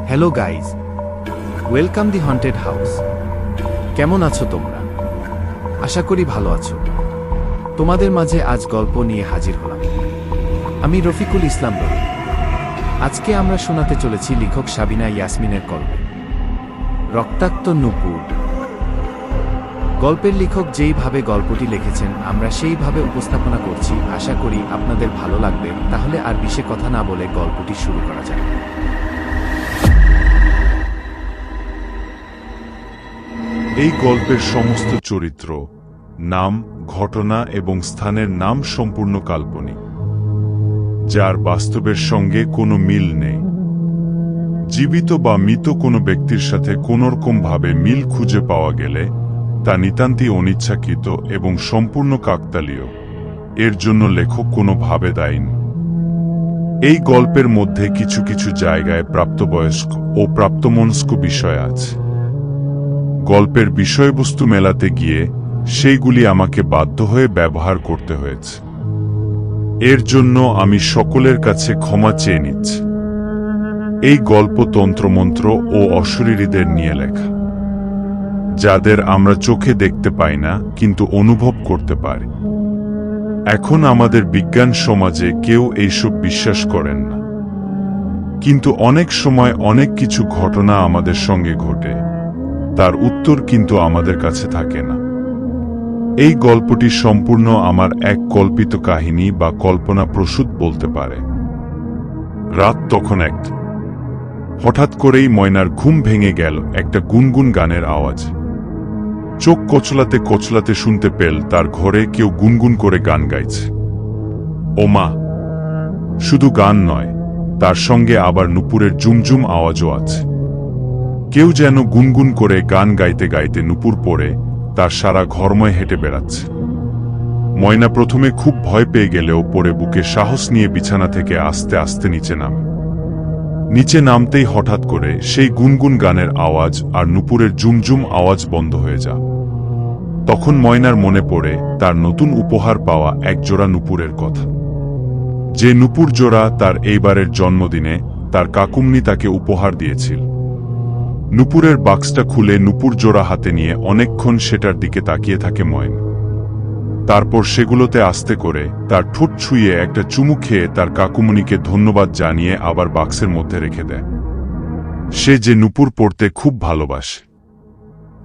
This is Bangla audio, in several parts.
হ্যালো গাইজ, ওয়েলকাম দি হন্টেড হাউস। কেমন আছো তোমরা? আশা করি ভালো আছো। তোমাদের মাঝে আজ গল্প নিয়ে হাজির হলাম। আমি রফিকুল ইসলাম রফি। আজকে আমরা শোনাতে চলেছি লেখক সাবিনা ইয়াসমিনের গল্প রক্তাক্ত নূপুর। গল্পের লেখক যেইভাবে গল্পটি লিখেছেন আমরা সেইভাবে উপস্থাপনা করছি। আশা করি আপনাদের ভালো লাগবে। তাহলে আর বেশি কথা না বলে গল্পটি শুরু করা যাক। এই গল্পের সমস্ত চরিত্র, নাম, ঘটনা এবং স্থানের নাম সম্পূর্ণ কাল্পনিক, যার বাস্তবের সঙ্গে কোনো মিল নেই। জীবিত বা মৃত কোনো ব্যক্তির সাথে কোনোরকমভাবে মিল খুঁজে পাওয়া গেলে তা নিতান্তই অনিচ্ছাকৃত এবং সম্পূর্ণ কাকতালীয়। এর জন্য লেখক কোনোভাবে দায়ী নন। এই গল্পের মধ্যে কিছু কিছু জায়গায় প্রাপ্তবয়স্ক ও প্রাপ্তমনস্ক বিষয় আছে। গল্পের বিষয়বস্তু মেলাতে গিয়ে সেইগুলি আমাকে বাধ্য হয়ে ব্যবহার করতে হয়েছে। এর জন্য আমি সকলের কাছে ক্ষমা চেয়ে নিচ্ছি। এই গল্প তন্ত্রমন্ত্র ও অশরীরীদের নিয়ে লেখা, যাদের আমরা চোখে দেখতে পাই না কিন্তু অনুভব করতে পারি। এখন আমাদের বিজ্ঞান সমাজে কেউ এইসব বিশ্বাস করেন না, কিন্তু অনেক সময় অনেক কিছু ঘটনা আমাদের সঙ্গে ঘটে, তার উত্তর কিন্তু আমাদের কাছে থাকে না। এই গল্পটি সম্পূর্ণ আমার এক কল্পিত কাহিনী বা কল্পনা প্রসূত বলতে পারে। রাত তখন একটা। হঠাৎ করেই ময়নার ঘুম ভেঙে গেল একটা গুনগুন গানের আওয়াজ। চোখ কচলাতে কচলাতে শুনতে পেল তার ঘরে কেউ গুনগুন করে গান গাইছে। ও মা! শুধু গান নয়, তার সঙ্গে আবার নূপুরের জুমজুম আওয়াজও আছে। কেউ যেন গুনগুন করে গান গাইতে গাইতে নূপুর পড়ে তার সারা ঘরময় হেঁটে বেড়াচ্ছে। ময়না প্রথমে খুব ভয় পেয়ে গেলেও পরে বুকে সাহস নিয়ে বিছানা থেকে আস্তে আস্তে নিচে নামে। নিচে নামতেই হঠাৎ করে সেই গুনগুন গানের আওয়াজ আর নূপুরের জুমজুম আওয়াজ বন্ধ হয়ে যায়। তখন ময়নার মনে পড়ে তার নতুন উপহার পাওয়া একজোড়া নূপুরের কথা, যে নূপুর জোড়া তার এইবারের জন্মদিনে তার কাকুমনি তাকে উপহার দিয়েছিল। নূপুরের বাক্সটা খুলে নূপুর জোড়া হাতে নিয়ে অনেকক্ষণ সেটার দিকে তাকিয়ে থাকে ময়না। তারপর সেগুলোতে আস্তে করে তার ঠোঁট ছুঁয়ে একটা চুমু খেয়ে তার কাকুমনিকে ধন্যবাদ জানিয়ে আবার বাক্সের মধ্যে রেখে দেয়। সে যে নূপুর পড়তে খুব ভালোবাসে,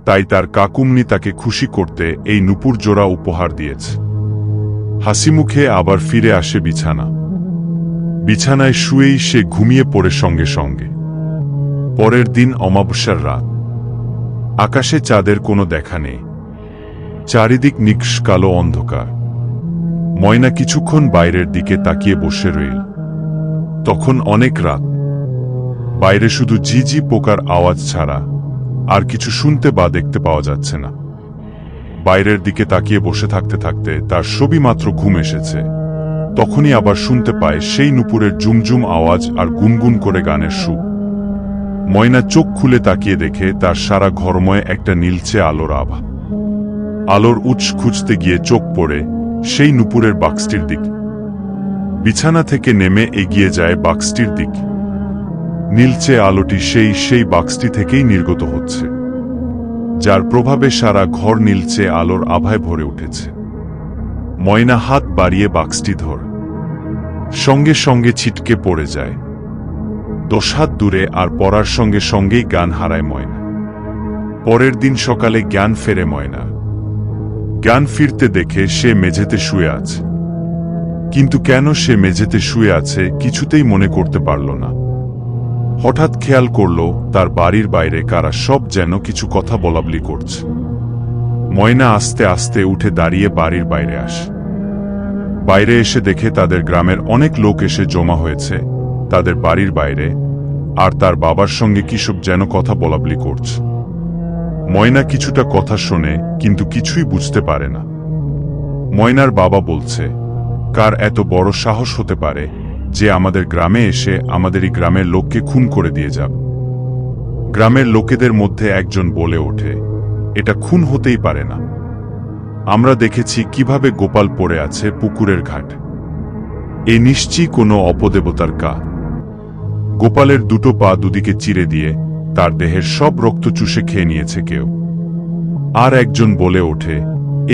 তাই তার কাকুমনি তাকে খুশি করতে এই নূপুর জোড়া উপহার দিয়েছে। হাসিমুখে আবার ফিরে আসে বিছানায় শুয়েই সে ঘুমিয়ে পড়ে সঙ্গে সঙ্গে। পরের দিন অমাবস্যার রাত। আকাশে চাঁদের কোনো দেখা নেই, চারিদিক নিকষ কালো অন্ধকার। ময়না কিছুক্ষণ বাইরের দিকে তাকিয়ে বসে রইল। তখন অনেক রাত। বাইরে শুধু ঝিঝি পোকার আওয়াজ ছাড়া আর কিছু শুনতে বা দেখতে পাওয়া যাচ্ছে না। বাইরের দিকে তাকিয়ে বসে থাকতে থাকতে তার সবেমাত্র ঘুম এসেছে। তখনই আবার শুনতে পায় সেই নূপুরের জুমজুম আওয়াজ আর গুনগুন করে গানের সুর। ময়না চোখ খুলে তাকিয়ে দেখে তার সারা ঘরময় একটা নীলচে আলোর আভা। আলোর উৎস খুঁজতে গিয়ে চোখ পড়ে সেই নূপুরের বাক্সটির দিক। বিছানা থেকে নেমে এগিয়ে যায় বাক্সটির দিক। নীলচে আলোটি সেই বাক্সটি থেকেই নির্গত হচ্ছে, যার প্রভাবে সারা ঘর নীলচে আলোর আভায় ভরে উঠেছে। ময়না হাত বাড়িয়ে বাক্সটি ধরে সঙ্গে সঙ্গে ছিটকে পড়ে যায়। 10 হাত দূরে আর পড়ার সঙ্গে সঙ্গেই জ্ঞান হারায় ময়না। পরের দিন সকালে জ্ঞান ফেরে ময়না। জ্ঞান ফিরতে দেখে সে মেঝেতে শুয়ে আছে, কিন্তু কেন সে মেঝেতে শুয়ে আছে কিছুতেই মনে করতে পারল না। হঠাৎ খেয়াল করল তার বাড়ির বাইরে কারা সব যেন কিছু কথা বলাবলি করছে। ময়না আস্তে আস্তে উঠে দাঁড়িয়ে বাড়ির বাইরে আসে। বাইরে এসে দেখে তাদের গ্রামের অনেক লোক এসে জমা হয়েছে তাদের বাড়ির বাইরে, আর তার বাবার সঙ্গে কিসব যেন কথা বলাবলি করছে। ময়না কিছুটা কথা শোনে কিন্তু কিছুই বুঝতে পারে না। ময়নার বাবা বলছে, কার এত বড় সাহস হতে পারে যে আমাদের গ্রামে এসে আমাদেরই গ্রামের লোককে খুন করে দিয়ে যাবে। গ্রামের লোকেদের মধ্যে একজন বলে ওঠে, এটা খুন হতেই পারে না। আমরা দেখেছি কিভাবে গোপাল পড়ে আছে পুকুরের ঘাট। এ নিশ্চয়ই কোনো অপদেবতার কাজ। গোপালের দুটো পা দুদিকে চিরে দিয়ে তার দেহের সব রক্ত চুষে খেয়ে নিয়েছে কেউ। আর একজন বলে ওঠে,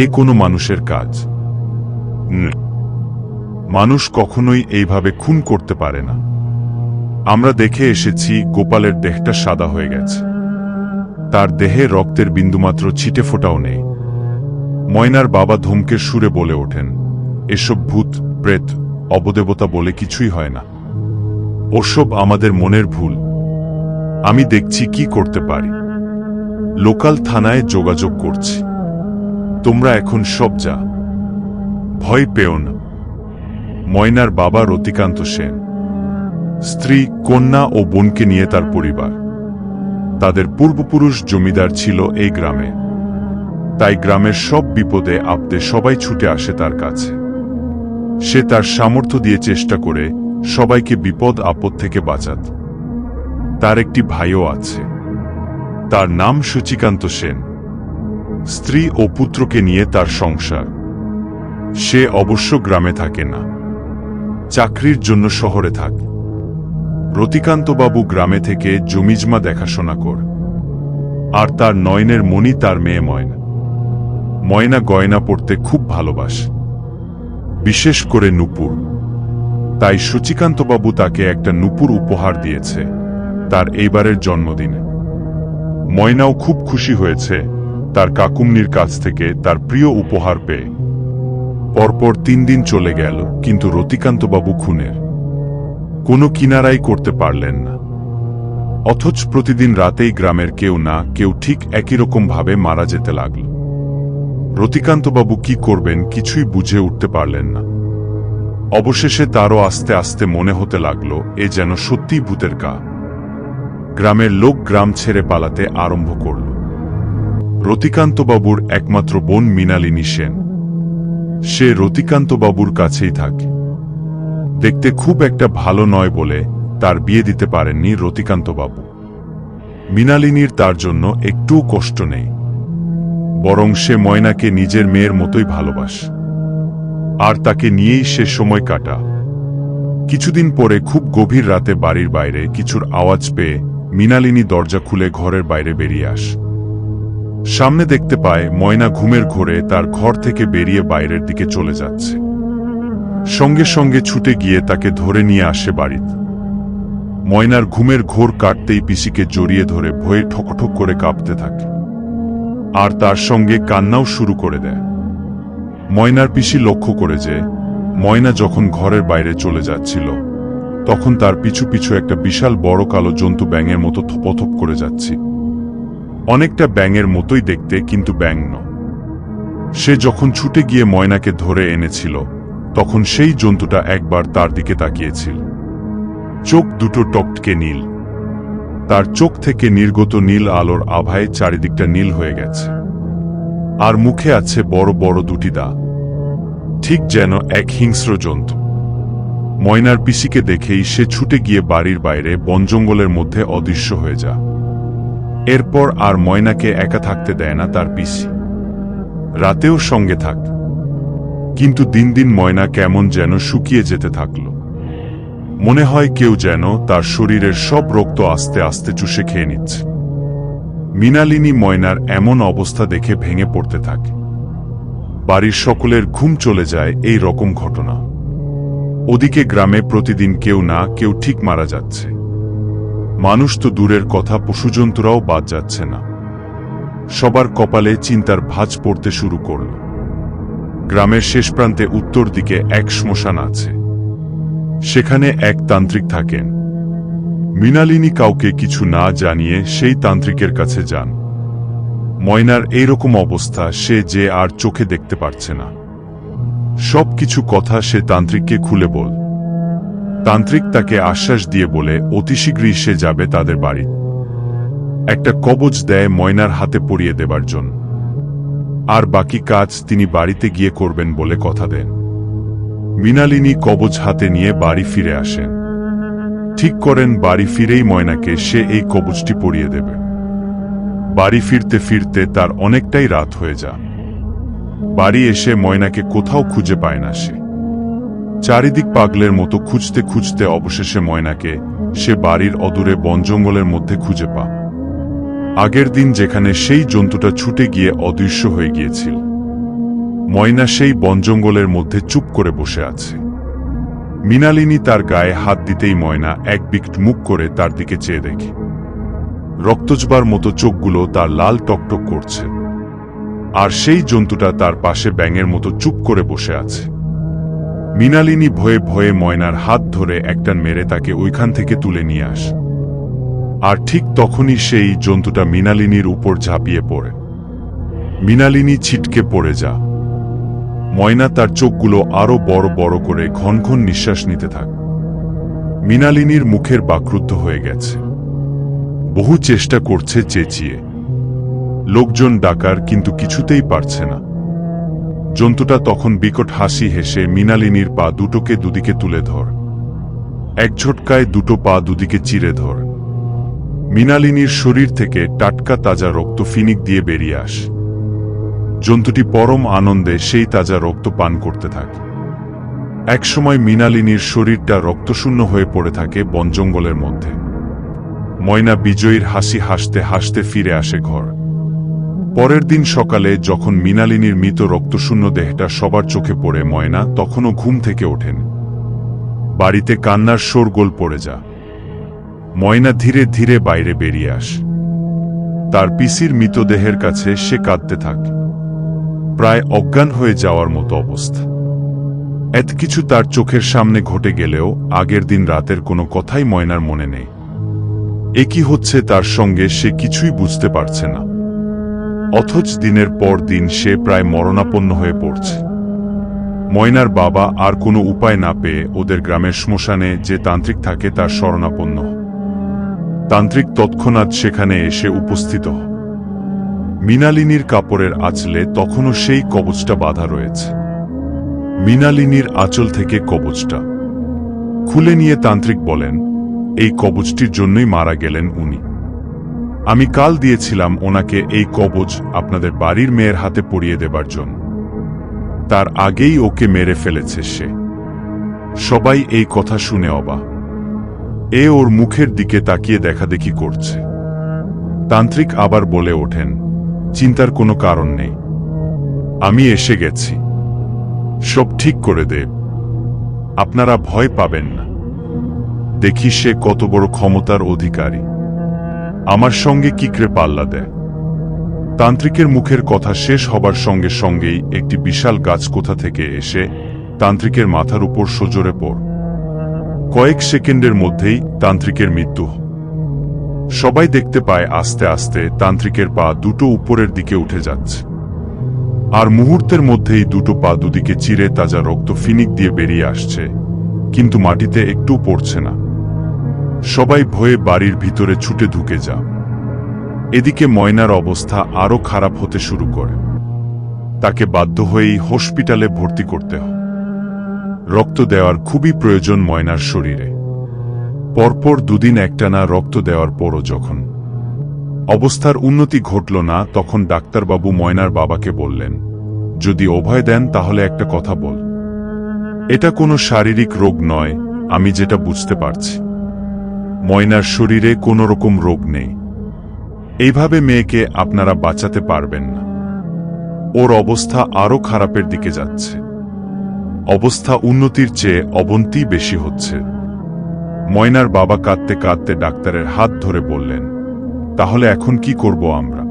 এ কোনো মানুষের কাজ। মানুষ কখনোই এইভাবে খুন করতে পারে না। আমরা দেখে এসেছি গোপালের দেহটা সাদা হয়ে গেছে, তার দেহে রক্তের বিন্দুমাত্র ছিটে ফোটাও নেই। ময়নার বাবা ধমকের সুরে বলে ওঠেন, এসব ভূত প্রেত অবদেবতা বলে কিছুই হয় না, ওসব আমাদের মনের ভুল। আমি দেখছি কি করতে পারি। লোকাল থানায় যোগাযোগ করছি। তোমরা এখন সব যা, ভয় পেও না। ময়নার বাবা রতিকান্ত সেন, স্ত্রী, কন্যা ও বোনকে নিয়ে তার পরিবার। তাদের পূর্বপুরুষ জমিদার ছিল এই গ্রামে, তাই গ্রামের সব বিপদে আপদে সবাই ছুটে আসে তার কাছে। সে তার সামর্থ্য দিয়ে চেষ্টা করে সবাইকে বিপদ আপদ থেকে বাঁচাত। তার একটি ভাইও আছে, তার নাম সচিকান্ত সেন। স্ত্রী ও পুত্রকে নিয়ে তার সংসার। সে অবশ্য গ্রামে থাকে না, চাকরির জন্য শহরে থাকে। রতিকান্তবাবু গ্রামে থেকে জমিজমা দেখাশোনা কর। আর তার নয়নের মণি তার মেয়ে ময়না। ময়না গয়না পরতে খুব ভালোবাসে, বিশেষ করে নূপুর। তাই সচিকান্তবাবু তাকে একটা নূপুর উপহার দিয়েছে তার এইবারের জন্মদিনে। ময়নাও খুব খুশি হয়েছে তার কাকুমনির কাছ থেকে তার প্রিয় উপহার পেয়ে। পরপর 3 দিন চলে গেল, কিন্তু রতিকান্তবাবু খুনের কোনো কিনারাই করতে পারলেন না। অথচ প্রতিদিন রাতেই গ্রামের কেউ না কেউ ঠিক একই রকম ভাবে মারা যেতে লাগল। রতিকান্তবাবু কি করবেন কিছুই বুঝে উঠতে পারলেন না। অবশেষে তারও আস্তে আস্তে মনে হতে লাগলো এ যেন সত্যিই ভূতের কা। গ্রামের লোক গ্রাম ছেড়ে পালাতে আরম্ভ করল। রতিকান্তবাবুর একমাত্র বোন মৃণালিনী সেন, সে রতিকান্তবাবুর কাছেই থাকে। দেখতে খুব একটা ভালো নয় বলে তার বিয়ে দিতে পারেননি রতিকান্তবাবু। মৃণালিনীর তার জন্য একটুও কষ্ট নেই, বরং সে ময়নাকে নিজের মেয়ের মতোই ভালোবাসে, আর তাকে নিয়েই সে সময় কাটা। কিছুদিন পরে খুব গভীর রাতে বাড়ির বাইরে কিছুর আওয়াজ পেয়ে মৃণালিনী দরজা খুলে ঘরের বাইরে বেরিয়ে আসে। সামনে দেখতে পায় ময়না ঘুমের ঘোরে তার ঘর থেকে বেরিয়ে বাইরের দিকে চলে যাচ্ছে। সঙ্গে সঙ্গে ছুটে গিয়ে তাকে ধরে নিয়ে আসে বাড়িতে। ময়নার ঘুমের ঘোর কাটতেই পিসিকে জড়িয়ে ধরে ভয়ে ঠকঠক করে কাঁপতে থাকে, আর তার সঙ্গে কান্নাও শুরু করে দেয়। ময়নার পিসি লক্ষ্য করে যে ময়না যখন ঘরের বাইরে চলে যাচ্ছিল তখন তার পিছু পিছু একটা বিশাল বড় কালো জন্তু ব্যাঙের মতো থপথপ করে যাচ্ছে। অনেকটা ব্যাঙের মতোই দেখতে, কিন্তু ব্যাঙ নয়। সে যখন ছুটে গিয়ে ময়নাকে ধরে এনেছিল তখন সেই জন্তুটা একবার তার দিকে তাকিয়েছিল। চোখ দুটো টকটকে নীল, তার চোখ থেকে নির্গত নীল আলোর আভায় চারিদিকটা নীল হয়ে গেছে। আর মুখে আছে বড় বড় দুটি দাঁত, ঠিক যেন এক হিংস্র জন্তু। ময়নার পিসিকে দেখেই সে ছুটে গিয়ে বাড়ির বাইরে বনজঙ্গলের মধ্যে অদৃশ্য হয়ে যায়। এরপর আর ময়নাকে একা থাকতে দেয় না তার পিসি, রাতেও সঙ্গে থাক। কিন্তু দিন দিন ময়না কেমন যেন শুকিয়ে যেতে থাকল। মনে হয় কেউ যেন তার শরীরের সব রক্ত আস্তে আস্তে চুষে খেয়ে নিচ্ছে। মৃণালিনী ময়নার এমন অবস্থা দেখে ভেঙে পড়তে থাকে। বাড়ির সকলের ঘুম চলে যায় এই রকম ঘটনা। ওদিকে গ্রামে প্রতিদিন কেউ না কেউ ঠিক মারা যাচ্ছে। মানুষ তো দূরের কথা, পশুজন্তুরাও বাদ যাচ্ছে না। সবার কপালে চিন্তার ভাঁজ পড়তে শুরু করল। গ্রামের শেষ প্রান্তে উত্তর দিকে এক শ্মশান আছে, সেখানে এক তান্ত্রিক থাকেন। মৃণালিনী কাউকে কিছু না জানিয়ে সেই তান্ত্রিকের কাছে যান। ময়নার এইরকম অবস্থা সে যে আর চোখে দেখতে পারছে না। সবকিছু কথা সে তান্ত্রিককে খুলে বল। তান্ত্রিক তাকে আশ্বাস দিয়ে বলে অতি শীঘ্রই সে যাবে তাদের বাড়ি। একটা কবজ দেয় ময়নার হাতে পরিয়ে দেবার জন্য, আর বাকি কাজ তিনি বাড়িতে গিয়ে করবেন বলে কথা দেন। মৃণালিনী কবজ হাতে নিয়ে বাড়ি ফিরে আসেন। ঠিক করেন বাড়ি ফিরেই ময়নাকে সে এই কবজটি পরিয়ে দেবে। বাড়ি ফিরতে ফিরতে তার অনেকটাই রাত হয়ে যায়। বাড়ি এসে ময়নাকে কোথাও খুঁজে পায় না সে। চারিদিক পাগলের মতো খুঁজতে খুঁজতে অবশেষে ময়নাকে সে বাড়ির অদূরে বনজঙ্গলের মধ্যে খুঁজে পা। আগের দিন যেখানে সেই জন্তুটা ছুটে গিয়ে অদৃশ্য হয়ে গিয়েছিল, ময়না সেই বনজঙ্গলের মধ্যে চুপ করে বসে আছে। মৃণালিনী তার গায়ে হাত দিতেই ময়না এক বিকট মুখ করে তার দিকে চেয়ে দেখে। রক্তজবার মতো চোখগুলো তার লাল টকটক করছে, আর সেই জন্তুটা তার পাশে ব্যাঙের মতো চুপ করে বসে আছে। মৃণালিনী ভয়ে ভয়ে ময়নার হাত ধরে একটান মেরে তাকে ওইখান থেকে তুলে নিয়ে আসে। আর ঠিক তখনই সেই জন্তুটা মৃণালিনীর উপর ঝাঁপিয়ে পড়ে। মৃণালিনী ছিটকে পড়ে যা। ময়না তার চোখগুলো আরো বড় বড় করে ঘন ঘন নিঃশ্বাস নিতে থাকে। মৃণালিনীর মুখের বাকরুদ্ধ হয়ে গেছে। বহু চেষ্টা করছে চেঁচিয়ে লোকজন ডাকার, কিন্তু কিছুতেই পারছে না। জন্তুটা তখন বিকট হাসি হেসে মৃণালিনীর পা দুটোকে দুদিকে তুলে ধর, এক ঝটকায় দুটো পা দুদিকে চিরে ধর। মৃণালিনীর শরীর থেকে টাটকা তাজা রক্ত ফিনিক দিয়ে বেরিয়ে আসে। জন্তুটি পরম আনন্দে সেই তাজা রক্ত পান করতে থাকে। একসময় মৃণালিনীর শরীরটা রক্তশূন্য হয়ে পড়ে থাকে বনজঙ্গলের মধ্যে। ময়না বিজয়ীর হাসি হাসতে হাসতে ফিরে আসে ঘর। পরের দিন সকালে যখন মৃণালিনীর মৃত রক্তশূন্য দেহটা সবার চোখে পড়ে, ময়না তখনও ঘুম থেকে ওঠেন। বাড়িতে কান্নার শোরগোল পড়ে যা। ময়না ধীরে ধীরে বাইরে বেরিয়ে আসে। তার পিসির মৃতদেহের কাছে সে কাঁদতে থাকে, প্রায় অজ্ঞান হয়ে যাওয়ার মতো অবস্থা। এত কিছু তার চোখের সামনে ঘটে গেলেও আগের দিন রাতের কোনো কথাই ময়নার মনে নেই। এ কি হচ্ছে তার সঙ্গে সে কিছুই বুঝতে পারছে না। অথচ দিনের পর দিন সে প্রায় মরণাপন্ন হয়ে পড়ছে। ময়নার বাবা আর কোনো উপায় না পেয়ে ওদের গ্রামের শ্মশানে যে তান্ত্রিক থাকে তার শরণাপন্ন। তান্ত্রিক তৎক্ষণাৎ সেখানে এসে উপস্থিত হয়। মৃণালিনীর কাপড়ের আঁচলে তখনও সেই কবচটা বাঁধা রয়েছে। মৃণালিনীর আঁচল থেকে কবচটা খুলে নিয়ে তান্ত্রিক বলেন, এই কবচটির জন্যই মারা গেলেন উনি। আমি কাল দিয়েছিলাম ওনাকে এই কবচ আপনাদের বাড়ির মেয়ের হাতে পরিয়ে দেবার জন্য। তার আগেই ওকে মেরে ফেলেছে সে। সবাই এই কথা শুনে অবাক। এ ওর মুখের দিকে তাকিয়ে দেখাদেখি করছে। তান্ত্রিক আবার বলে ওঠেন, চিন্তার কোনো কারণ নেই, আমি এসে গেছি, সব ঠিক করে দেব। আপনারা ভয় পাবেন না। দেখি সে কত বড় ক্ষমতার অধিকারী, আমার সঙ্গে কি করে পাল্লা দেয়। তান্ত্রিকের মুখের কথা শেষ হবার সঙ্গে সঙ্গেই একটি বিশাল গাছ কোথা থেকে এসে তান্ত্রিকের মাথার উপর সজোরে পড়ে। কয়েক সেকেন্ডের মধ্যেই তান্ত্রিকের মৃত্যু। সবাই দেখতে পায় আস্তে আস্তে তান্ত্রিকের পা দুটো উপরের দিকে উঠে যাচ্ছে, আর মুহূর্তের মধ্যেই দুটো পা দুদিকে চিরে তাজা রক্ত ফিনিক দিয়ে বেরিয়ে আসছে, কিন্তু মাটিতে একটুও পড়ছে না। সবাই ভয়ে বাড়ির ভিতরে ছুটে ঢুকে যা। এদিকে ময়নার অবস্থা আরো খারাপ হতে শুরু করে। তাকে বাধ্য হয়েই হসপিটালে ভর্তি করতে হয়। রক্ত দেওয়ার খুবই প্রয়োজন ময়নার শরীরে। পরপর দুদিন একটানা রক্ত দেওয়ার পরও যখন অবস্থার উন্নতি ঘটল না, তখন ডাক্তারবাবু ময়নার বাবাকে বললেন, যদি অভয় দেন তাহলে একটা কথা বল। এটা কোনো শারীরিক রোগ নয়, আমি যেটা বুঝতে পারছি। ময়নার শরীরে কোনো রকম রোগ নেই। এইভাবে মেয়েকে আপনারা বাঁচাতে পারবেন না। ওর অবস্থা আরো খারাপের দিকে যাচ্ছে। অবস্থা উন্নতির চেয়ে অবনতি বেশি হচ্ছে। ময়নার বাবা কাঁদতে কাঁদতে ডাক্তারের হাত ধরে বললেন, তাহলে এখন কি করব আমরা?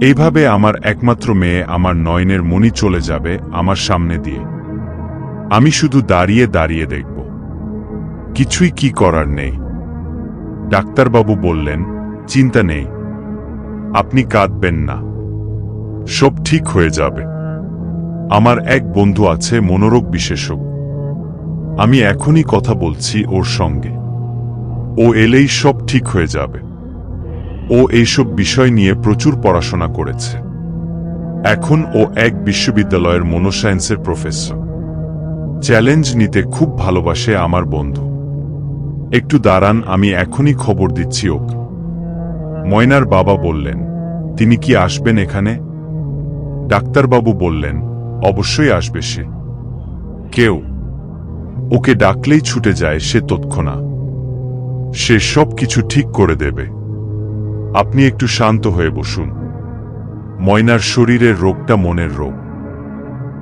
এইভাবে আমার একমাত্র মেয়ে, আমার নয়নের মণি চলে যাবে আমার সামনে দিয়ে। আমি শুধু দাঁড়িয়ে দাঁড়িয়ে দেখব, কিছুই কি করার নেই। ডাক্তারবাবু বললেন, চিন্তা নেই, আপনি কাঁদবেন না, সব ঠিক হয়ে যাবে। আমার এক বন্ধু আছে মনোরোগ বিশেষজ্ঞ, আমি এখনই কথা বলছি ওর সঙ্গে। ও এলেই সব ঠিক হয়ে যাবে। ও এইসব বিষয় নিয়ে প্রচুর পড়াশোনা করেছে। এখন ও এক বিশ্ববিদ্যালয়ের মনোসায়েন্সের প্রফেসর। চ্যালেঞ্জ নিতে খুব ভালোবাসে আমার বন্ধু। একটু দাঁড়ান, আমি এখনই খবর দিচ্ছি ওকে। ময়নার বাবা বললেন, তিনি কি আসবেন এখানে? ডাক্তারবাবু বললেন, অবশ্যই আসবে সে। কেউ ওকে ডাকলেই ছুটে যায় সে তৎক্ষণাৎ। সে সব কিছু ঠিক করে দেবে। আপনি একটু শান্ত হয়ে বসুন। ময়নার শরীরের রোগটা মনের রোগ,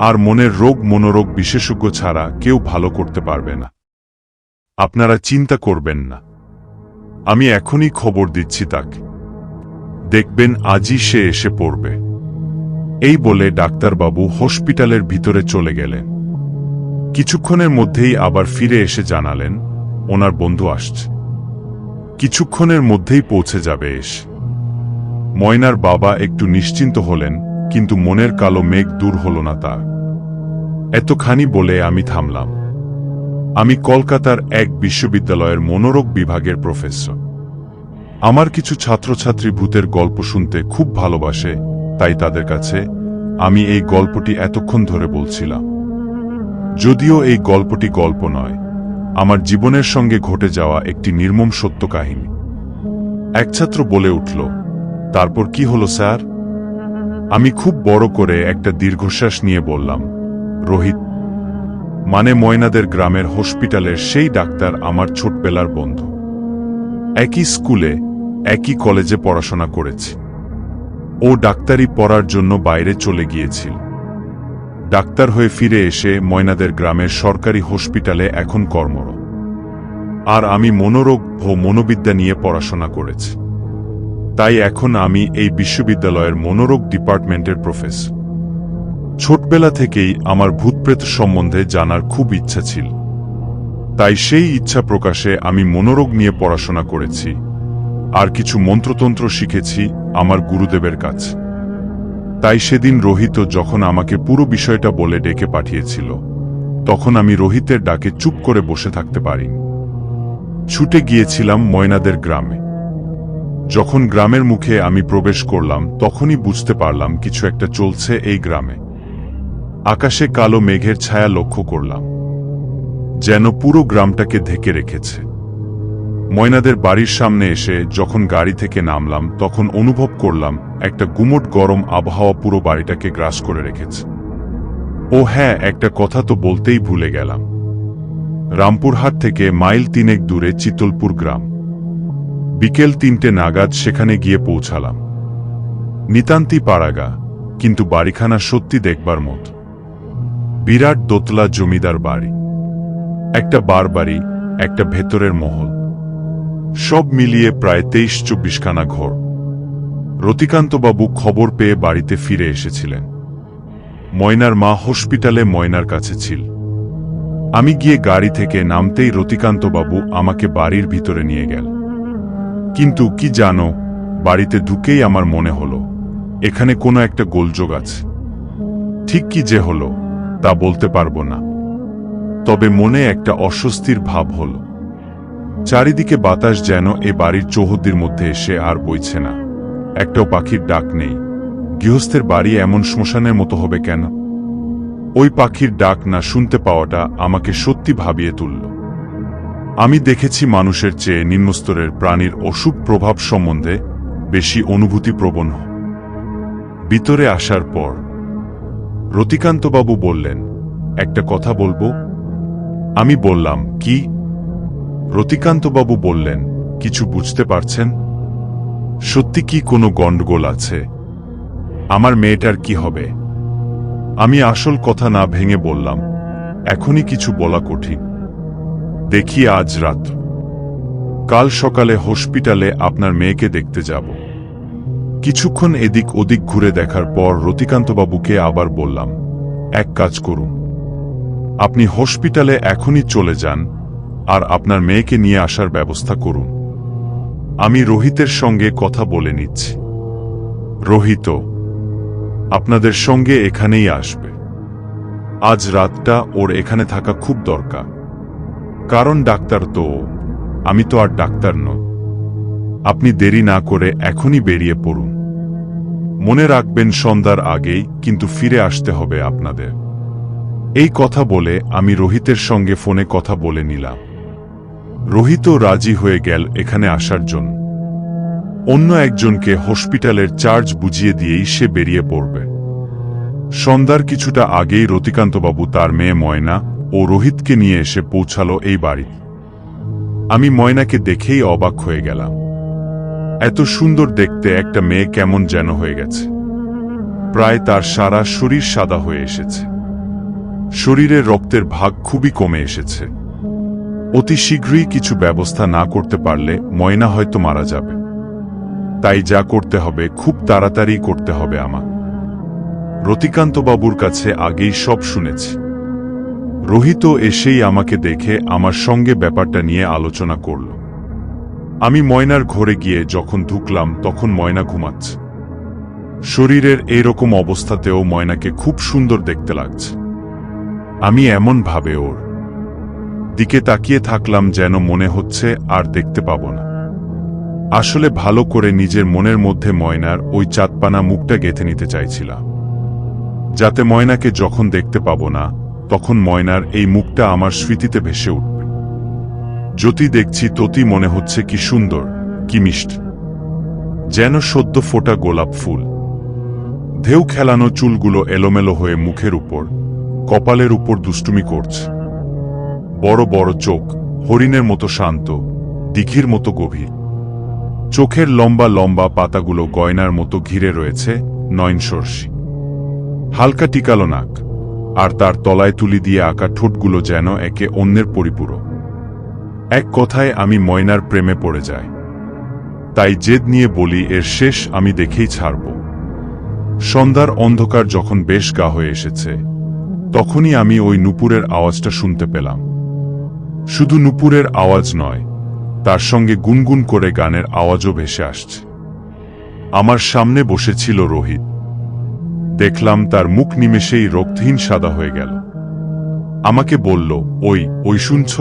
আর মনের রোগ মনোরোগ বিশেষজ্ঞ ছাড়া কেউ ভালো করতে পারবে না। আপনারা চিন্তা করবেন না, আমি এখনই খবর দিচ্ছি তাকে। দেখবেন আজই সে এসে পড়বে। এই বলে ডাক্তারবাবু হসপিটালের ভিতরে চলে গেলেন। কিছুক্ষণের মধ্যেই আবার ফিরে এসে জানালেন ওনার বন্ধু আসছে, কিছুক্ষণের মধ্যেই পৌঁছে যাবে এসে। ময়নার বাবা একটু নিশ্চিন্ত হলেন, কিন্তু মনের কালো মেঘ দূর হল না তার। এতখানি বলে আমি থামলাম। আমি কলকাতার এক বিশ্ববিদ্যালয়ের মনোরোগ বিভাগের প্রফেসর। আমার কিছু ছাত্রছাত্রী ভূতের গল্প শুনতে খুব ভালোবাসে, তাই তাদের কাছে আমি এই গল্পটি এতক্ষণ ধরে বলছিলাম। যদিও এই গল্পটি গল্প নয়, আমার জীবনের সঙ্গে ঘটে যাওয়া একটি নির্মম সত্য কাহিনী। এক ছাত্র বলে উঠল, তারপর কি হলো স্যার? আমি খুব বড় করে একটা দীর্ঘশ্বাস নিয়ে বললাম, রোহিত মানে ময়নাদের গ্রামের হসপিটালের সেই ডাক্তার আমার ছোটবেলার বন্ধু। একই স্কুলে একই কলেজে পড়াশোনা করেছি। ও ডাক্তারি পড়ার জন্য বাইরে চলে গিয়েছিল। ডাক্তার হয়ে ফিরে এসে ময়নাদের গ্রামের সরকারি হসপিটালে এখন কর্মরত। আর আমি মনোরোগ ও মনোবিদ্যা নিয়ে পড়াশোনা করেছি, তাই এখন আমি এই বিশ্ববিদ্যালয়ের মনোরোগ ডিপার্টমেন্টের প্রফেসর। ছোটবেলা থেকেই আমার ভূতপ্রেত সম্বন্ধে জানার খুব ইচ্ছা ছিল, তাই সেই ইচ্ছা প্রকাশে আমি মনোরোগ নিয়ে পড়াশোনা করেছি, আর কিছু মন্ত্রতন্ত্র শিখেছি আমার গুরুদেবের কাছে। তাই সেদিন রোহিত যখন আমাকে পুরো বিষয়টা বলে ডেকে পাঠিয়েছিল, তখন আমি রোহিতের ডাকে চুপ করে বসে থাকতে পারিনি। ছুটে গিয়েছিলাম ময়নাদের গ্রামে। যখন গ্রামের মুখে আমি প্রবেশ করলাম, তখনই বুঝতে পারলাম কিছু একটা চলছে এই গ্রামে। আকাশে কালো মেঘের ছায়া লক্ষ্য করলাম, যেন পুরো গ্রামটাকে ঢেকে রেখেছে। ময়নাদের বাড়ির সামনে এসে যখন গাড়ি থেকে নামলাম, তখন অনুভব করলাম একটা গুমোট গরম আবহাওয়া পুরো বাড়িটাকে গ্রাস করে রেখেছে। ও হ্যাঁ, একটা কথা তো বলতেই ভুলে গেলাম। রামপুরহাট থেকে মাইল 3 দূরে চিতলপুর গ্রাম। বিকেল 3টে নাগাদ সেখানে গিয়ে পৌঁছালাম। নিতান্তি পাড়াগা, কিন্তু বাড়িখানা সত্যি দেখবার মতো। বিরাট দোতলা জমিদার বাড়ি, একটা বারবাড়ি, একটা ভেতরের মহল, সব মিলিয়ে প্রায় 23-24 খানা ঘর। রতিকান্তবাবু খবর পেয়ে বাড়িতে ফিরে এসেছিলেন। ময়নার মা হসপিটালে ময়নার কাছে ছিল। আমি গিয়ে গাড়ি থেকে নামতেই রতিকান্তবাবু আমাকে বাড়ির ভিতরে নিয়ে গেল। কিন্তু কি জানো, বাড়িতে ঢুকেই আমার মনে হলো এখানে কোনো একটা গোলযোগ আছে। ঠিক কি যে হলো তা বলতে পারবো না, তবে মনে একটা অস্বস্তির ভাব হলো। চারিদিকে বাতাস যেন এ বাড়ির চৌহদ্দির মধ্যে এসে আর বইছে না। একটাও পাখির ডাক নেই। গৃহস্থের বাড়ি এমন শ্মশানের মতো হবে কেন? ওই পাখির ডাক না শুনতে পাওয়াটা আমাকে সত্যি ভাবিয়ে তুলল। আমি দেখেছি মানুষের চেয়ে নিম্নস্তরের প্রাণীর অশুভ প্রভাব সম্বন্ধে বেশি অনুভূতিপ্রবণ। ভিতরে আসার পর রতিকান্তবাবু বললেন, একটা কথা বলবো। আমি বললাম, কি? রতিকান্তবাবু বললেন, কিছু বুঝতে পারছেন? সত্যি কি কোনো গন্ডগোল আছে? আমার মেয়েটার কি হবে? আমি আসল কথা না ভেঙে বললাম, এখনই কিছু বলা কঠিন। দেখি আজ রাত, কাল সকালে হসপিটালে আপনার মেয়েকে দেখতে যাব। কিছুক্ষণ এদিক ওদিক ঘুরে দেখার পর রতিকান্তবাবুকে আবার বললাম, এক কাজ করুন, আপনি হসপিটালে এখনই চলে যান আর আপনার মেয়েকে নিয়ে আসার ব্যবস্থা করুন। আমি রোহিতের সঙ্গে কথা বলে নিচ্ছি। রোহিত আপনাদের সঙ্গে এখানেই আসবে। আজ রাতটা ওর এখানে থাকা খুব দরকার, কারণ ডাক্তার তো আমি তো আর ডাক্তার নই। আপনি দেরি না করে এখনই বেরিয়ে পড়ুন। মনে রাখবেন সন্ধ্যার আগেই কিন্তু ফিরে আসতে হবে আপনাদের। এই কথা বলে আমি রোহিতের সঙ্গে ফোনে কথা বলে নিলাম। রোহিতও রাজি হয়ে গেল এখানে আসার জন্য। অন্য একজনকে হসপিটালের চার্জ বুঝিয়ে দিয়েই সে বেরিয়ে পড়বে। সন্ধ্যার কিছুটা আগেই রতিকান্তবাবু তার মেয়ে ময়না ও ও রোহিতকে নিয়ে এসে পৌঁছালো এই বাড়ি। আমি ময়নাকে দেখেই অবাক হয়ে গেলাম। এত সুন্দর দেখতে একটা মেয়ে কেমন যেন হয়ে গেছে। প্রায় তার সারা শরীর সাদা হয়ে এসেছে। শরীরের রক্তের ভাগ খুবই কমে এসেছে। অতি শীঘ্রই কিছু ব্যবস্থা না করতে পারলে ময়না হয়তো মারা যাবে। তাই যা করতে হবে খুব তাড়াতাড়ি করতে হবে আমার। রতিকান্তবাবুর কাছে আগেই সব শুনেছি। রোহিত এসেই আমাকে দেখে আমার সঙ্গে ব্যাপারটা নিয়ে আলোচনা করল। আমি ময়নার ঘরে গিয়ে যখন ঢুকলাম তখন ময়না ঘুমাচ্ছে। শরীরের এইরকম অবস্থাতেও ময়নাকে খুব সুন্দর দেখতে লাগছে। আমি এমন ভাবে ওর দিকে তাকিয়ে থাকলাম যেন মনে হচ্ছে আর দেখতে পাবো না। আসলে ভালো করে নিজের মনের মধ্যে ময়নার ওই চাঁদপানা মুখটা গেঁথে নিতে চাইছিলাম, যাতে ময়নাকে যখন দেখতে পাবো না তখন ময়নার এই মুখটা আমার স্মৃতিতে ভেসে উঠবে। যতই দেখছি ততই মনে হচ্ছে কি সুন্দর, কি মিষ্টি, যেন সদ্য ফোটা গোলাপ ফুল। ঢেউ খেলানো চুলগুলো এলোমেলো হয়ে মুখের উপর, কপালের উপর দুষ্টুমি করছে। বড় বড় চোখ, হরিণের মতো শান্ত, দিঘির মতো গভীর। চোখের লম্বা লম্বা পাতাগুলো গয়নার মতো ঘিরে রয়েছে নয়নসর্ষী। হালকা টিকালো নাক, আর তার তলায় তুলি দিয়ে আঁকা ঠোঁটগুলো যেন একে অন্যের পরিপূরক। এক কথায় আমি ময়নার প্রেমে পড়ে যাই। তাই জেদ নিয়ে বলি এর শেষ আমি দেখেই ছাড়ব। সন্ধ্যার অন্ধকার যখন বেশ গা হয়ে এসেছে তখনই আমি ওই নুপুরের আওয়াজটা শুনতে পেলাম। শুধু নুপুরের আওয়াজ নয়, তার সঙ্গে গুনগুন করে গানের আওয়াজও ভেসে আসছে। আমার সামনে বসেছিল রোহিত। দেখলাম তার মুখ নিমেষেই রক্তহীন সাদা হয়ে গেল। আমাকে বলল, ওই শুনছ?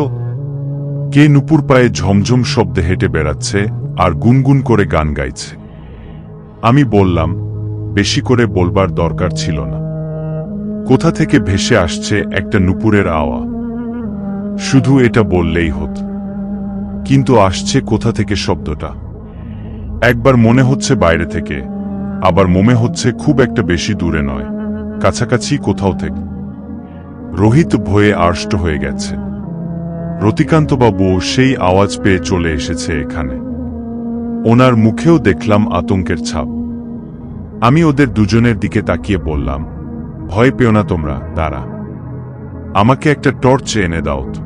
কে নুপুর পায়ে ঝমঝম শব্দে হেঁটে বেড়াচ্ছে আর গুনগুন করে গান গাইছে। আমি বললাম, বেশি করে বলবার দরকার ছিল না। কোথা থেকে ভেসে আসছে একটা নুপুরের আওয়াজ, শুধু এটা বললেই হতো। কিন্তু আসছে কোথা থেকে শব্দটা? একবার মনে হচ্ছে বাইরে থেকে, আবার মনে হচ্ছে খুব একটা বেশি দূরে নয়, কাছাকাছি কোথাও থেকে। রোহিত ভয়ে আড়ষ্ট হয়ে গেছে। রতিকান্তবাবু সেই আওয়াজ পেয়ে চলে এসেছে এখানে। ওনার মুখেও দেখলাম আতঙ্কের ছাপ। আমি ওদের দুজনের দিকে তাকিয়ে বললাম, ভয় পেও না তোমরা, দাঁড়া, আমাকে একটা টর্চ এনে দাও তো।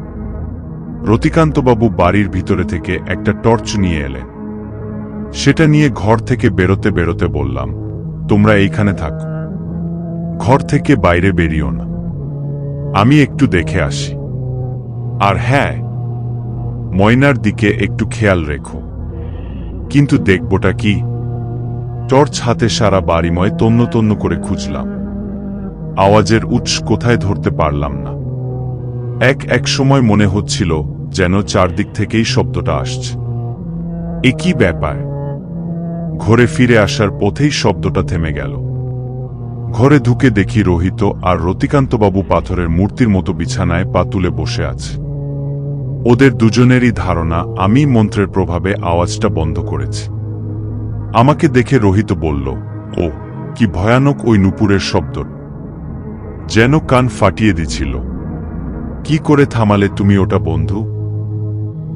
রতিকান্তবাবু বাড়ির ভিতরে থেকে একটা টর্চ নিয়ে এলেন। সেটা নিয়ে ঘর থেকে বেরোতে বেরোতে বললাম, তোমরা এইখানে থাকো, ঘর থেকে বাইরে বেরিও না, আমি একটু দেখে আসি। আর হ্যাঁ, ময়নার দিকে একটু খেয়াল রেখো। কিন্তু দেখবটা কি? টর্চ হাতে সারা বাড়িময় তন্ন তন্ন করে খুঁজলাম। আওয়াজের উৎস কোথায় ধরতে পারলাম না। এক সময় মনে হচ্ছিল যেন চারদিক থেকেই শব্দটা আসছে। এ কি ব্যাপার? ঘরে ফিরে আসার পথেই শব্দটা থেমে গেল। ঘরে ঢুকে দেখি রোহিত আর রতিকান্তবাবু পাথরের মূর্তির মতো বিছানায় পা তুলে বসে আছে। ওদের দুজনেরই ধারণা আমি মন্ত্রের প্রভাবে আওয়াজটা বন্ধ করেছি। আমাকে দেখে রোহিত বলল, ও কি ভয়ানক ওই নুপুরের শব্দ, যেন কান ফাটিয়ে দিছিল। কি করে থামালে তুমি ওটা বন্ধু?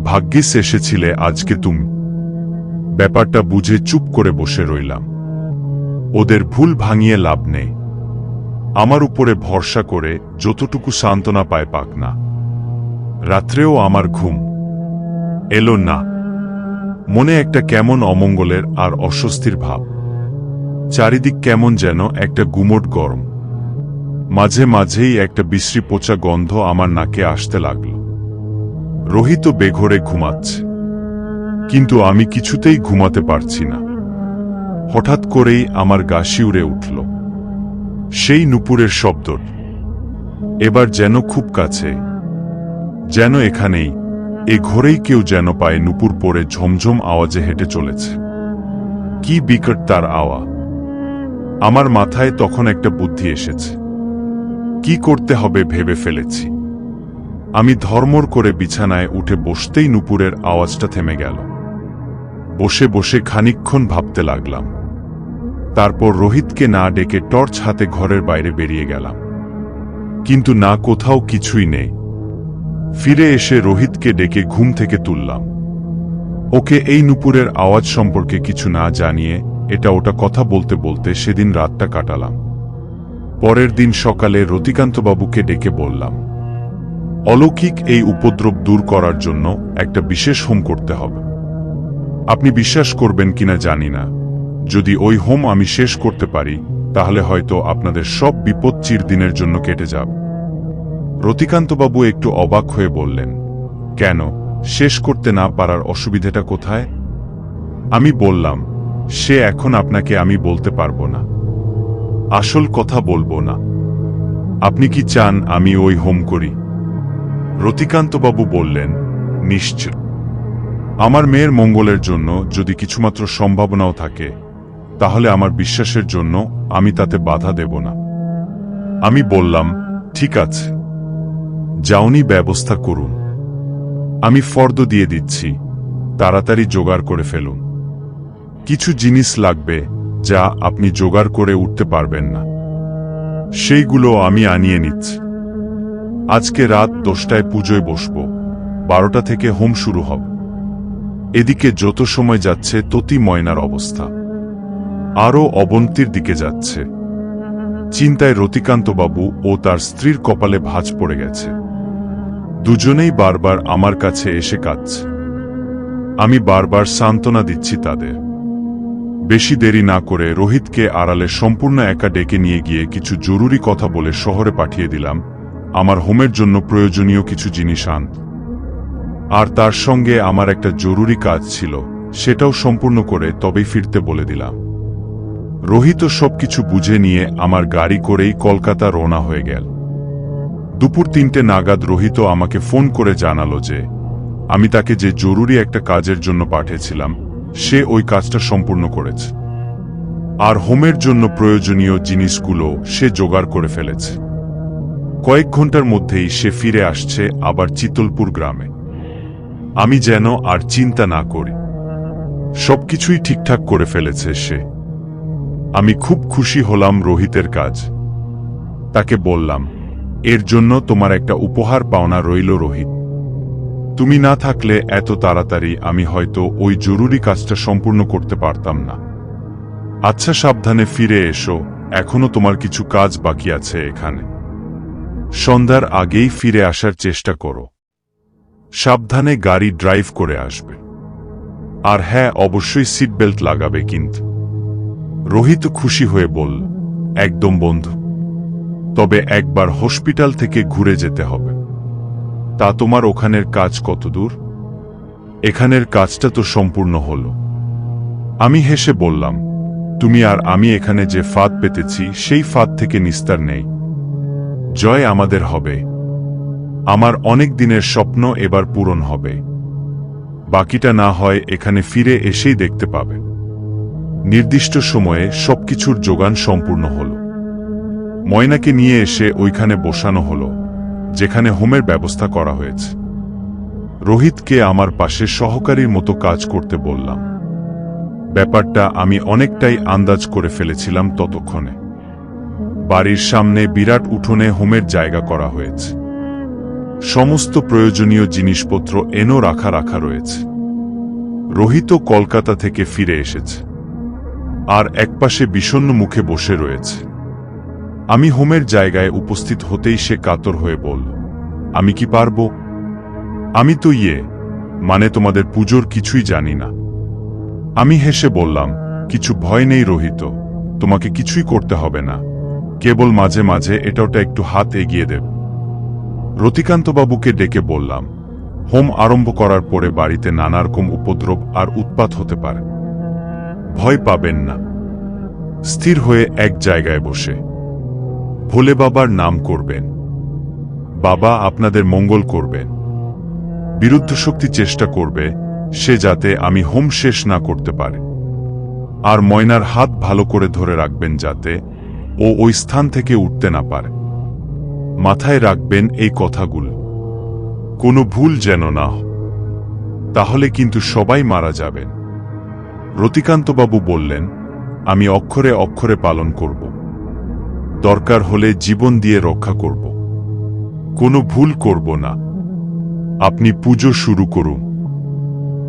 ভাগ্যিস এসেছিলে আজকে তুমি। ব্যাপারটা বুঝে চুপ করে বসে রইলাম। ওদের ভুল ভাঙিয়ে লাভ নেই। আমার উপরে ভরসা করে যতটুকু সান্ত্বনা পায় পাক না। রাত্রেও আমার ঘুম এলো না। মনে একটা কেমন অমঙ্গলের আর অস্বস্তির ভাব। চারিদিক কেমন যেন একটা গুমোট গরম। মাঝে মাঝেই একটা বিশ্রী পচা গন্ধ আমার নাকে আসতে লাগল। রোহিত বেঘরে ঘুমাচ্ছে, কিন্তু আমি কিছুতেই ঘুমাতে পারছি না। হঠাৎ করেই আমার গা শিউরে উঠল। সেই নুপুরের শব্দ এবার যেন খুব কাছে, যেন এখানেই, এ ঘরেই কেউ যেন পায়ে নুপুর পরে ঝমঝম আওয়াজে হেঁটে চলেছে। কি বিকট তার আওয়াজ! আমার মাথায় তখন একটা বুদ্ধি এসেছে। কি করতে হবে ভেবে ফেলেছি। আমি ধর্মর করে বিছানায় উঠে বসতেই নুপুরের আওয়াজটা থেমে গেল। বসে বসে খানিকক্ষণ ভাবতে লাগলাম। তারপর রোহিতকে না ডেকে টর্চ হাতে ঘরের বাইরে বেরিয়ে গেলাম। কিন্তু না, কোথাও কিছুই নেই। ফিরে এসে রোহিতকে ডেকে ঘুম থেকে তুললাম। ওকে এই নুপুরের আওয়াজ সম্পর্কে কিছু না জানিয়ে এটা ওটা কথা বলতে বলতে সেদিন রাতটা কাটালাম। পরের দিন সকালে রতিকান্তবাবুকে ডেকে বললাম, অলৌকিক এই উপদ্রব দূর করার জন্য একটা বিশেষ হোম করতে হবে। আপনি বিশ্বাস করবেন কিনা জানি না, যদি ওই হোম আমি শেষ করতে পারি তাহলে হয়তো আপনাদের সব বিপদ চিরদিনের জন্য কেটে যাবে। রতিকান্তবাবু একটু অবাক হয়ে বললেন, কেন, শেষ করতে না পারার অসুবিধাটা কোথায়? আমি বললাম, সে এখন আপনাকে আমি বলতে পারবো না, আসল কথা বলবো না। আপনি কি চান আমি ওই হোম করি? রতিকান্তবাবু বললেন, নিশ্চয়। আমার মেয়ের মঙ্গলের জন্য যদি কিছুমাত্র সম্ভাবনাও থাকে তাহলে আমার বিশ্বাসের জন্য আমি তাতে বাধা দেব না। আমি বললাম, ঠিক আছে, যাওনি ব্যবস্থা করুন, আমি ফর্দ দিয়ে দিচ্ছি, তাড়াতাড়ি জোগাড় করে ফেলুন। কিছু জিনিস লাগবে যা আপনি জোগাড় করে উঠতে পারবেন না, সেইগুলো আমি আনিয়ে নিচ্ছি। আজকে রাত 10টায় পুজোয় বসব, 12টা থেকে হোম শুরু হবে। এদিকে যত সময় যাচ্ছে ততই ময়নার অবস্থা আরও অবনতির দিকে যাচ্ছে। চিন্তায় রতিকান্তবাবু ও তার স্ত্রীর কপালে ভাঁজ পড়ে গেছে। দুজনেই বারবার আমার কাছে এসে কাঁদছে। আমি বারবার সান্ত্বনা দিচ্ছি তাদের। বেশি দেরি না করে রোহিতকে আড়ালে সম্পূর্ণ একা ডেকে নিয়ে গিয়ে কিছু জরুরি কথা বলে শহরে পাঠিয়ে দিলাম আমার হোমের জন্য প্রয়োজনীয় কিছু জিনিস আন। আর তার সঙ্গে আমার একটা জরুরি কাজ ছিল, সেটাও সম্পূর্ণ করে তবেই ফিরতে বলে দিলাম। রোহিত সবকিছু বুঝে নিয়ে আমার গাড়ি করেই কলকাতা রওনা হয়ে গেল। দুপুর 3টে নাগাদ রোহিত আমাকে ফোন করে জানালো যে আমি তাকে যে জরুরি একটা কাজের জন্য পাঠিয়েছিলাম সে ওই কাজটা সম্পূর্ণ করেছে, আর হোমের জন্য প্রয়োজনীয় জিনিসগুলো সে জোগাড় করে ফেলেছে। কয়েক ঘন্টার মধ্যেই সে ফিরে আসছে আবার চিতলপুর গ্রামে। আমি যেন আর চিন্তা না করি, সবকিছুই ঠিকঠাক করে ফেলেছে সে। আমি খুব খুশি হলাম রোহিতের কাজ। তাকে বললাম, এর জন্য তোমার একটা উপহার পাওনা রইল রোহিত। তুমি না থাকলে এত তাড়াতাড়ি আমি হয়তো ওই জরুরি কাজটা সম্পূর্ণ করতে পারতাম না। আচ্ছা, সাবধানে ফিরে এসো, এখনো তোমার কিছু কাজ বাকি আছে এখানে। সন্ধ্যার আগেই ফিরে আসার চেষ্টা করো। সাবধানে গাড়ি ড্রাইভ করে আসবে। আর হ্যাঁ, অবশ্যই সিট বেল্ট লাগাবে কিন্তু। রোহিত খুশি হয়ে বলল, একদম বন্ধু, তবে একবার হসপিটাল থেকে ঘুরে যেতে হবে। তা তোমার ওখানের কাজ কত দূর? এখানের কাজটা তো সম্পূর্ণ হলো। আমি হেসে বললাম, তুমি আর আমি এখানে যে ফাঁদ পেতেছি সেই ফাঁদ থেকে নিস্তার নেই। জয় আমাদের হবে। আমার অনেক দিনের স্বপ্ন এবার পূরণ হবে। বাকিটা না হয় এখানে ফিরে এসেই দেখতে পাবে। নির্দিষ্ট সময়ে সবকিছুর যোগান সম্পূর্ণ হল। ময়নাকে নিয়ে এসে ওইখানে বসানো হলো যেখানে হোমের ব্যবস্থা করা হয়েছে। রোহিতকে আমার পাশে সহকারীর মতো কাজ করতে বললাম। ব্যাপারটা আমি অনেকটাই আন্দাজ করে ফেলেছিলাম ততক্ষণে। বাড়ির সামনে বিরাট উঠোনে হোমের জায়গা করা হয়েছে। সমস্ত প্রয়োজনীয় জিনিসপত্র এনো রাখা রয়েছে। রোহিত কলকাতা থেকে ফিরে এসেছে আর একপাশে বিষণ্ণ মুখে বসে রয়েছে। আমি হোমের জায়গায় উপস্থিত হতেই সে কাতর হয়ে বলল, আমি কি পারবো? আমি তো মানে তোমাদের পুজোর কিছুই জানি না। আমি হেসে বললাম, কিছু ভয় নেই রোহিত, তোমাকে কিছুই করতে হবে না, কেবল মাঝে মাঝে এটা ওটা একটু হাত এগিয়ে দেব। রতিকান্তবাবুকে ডেকে বললাম, হোম আরম্ভ করার পরে বাড়িতে নানারকম উপদ্রব আর উৎপাত হতে পারে। ভয় পাবেন না, স্থির হয়ে এক জায়গায় বসে ভোলে বাবার নাম করবেন। বাবা আপনাদের মঙ্গল করবেন। বিরুদ্ধ শক্তি চেষ্টা করবে সে যাতে আমি হোম শেষ না করতে পারে। আর ময়নার হাত ভালো করে ধরে রাখবেন যাতে ও ওই স্থান থেকে উঠতে না পারে। মাথায় রাখবেন এই কথাগুলো, কোনো ভুল যেন না হয়, তাহলে কিন্তু সবাই মারা যাবেন। রতিকান্তবাবু বললেন, আমি অক্ষরে অক্ষরে পালন করব, দরকার হলে জীবন দিয়ে রক্ষা করব, কোনো ভুল করব না। আপনি পুজো শুরু করুন।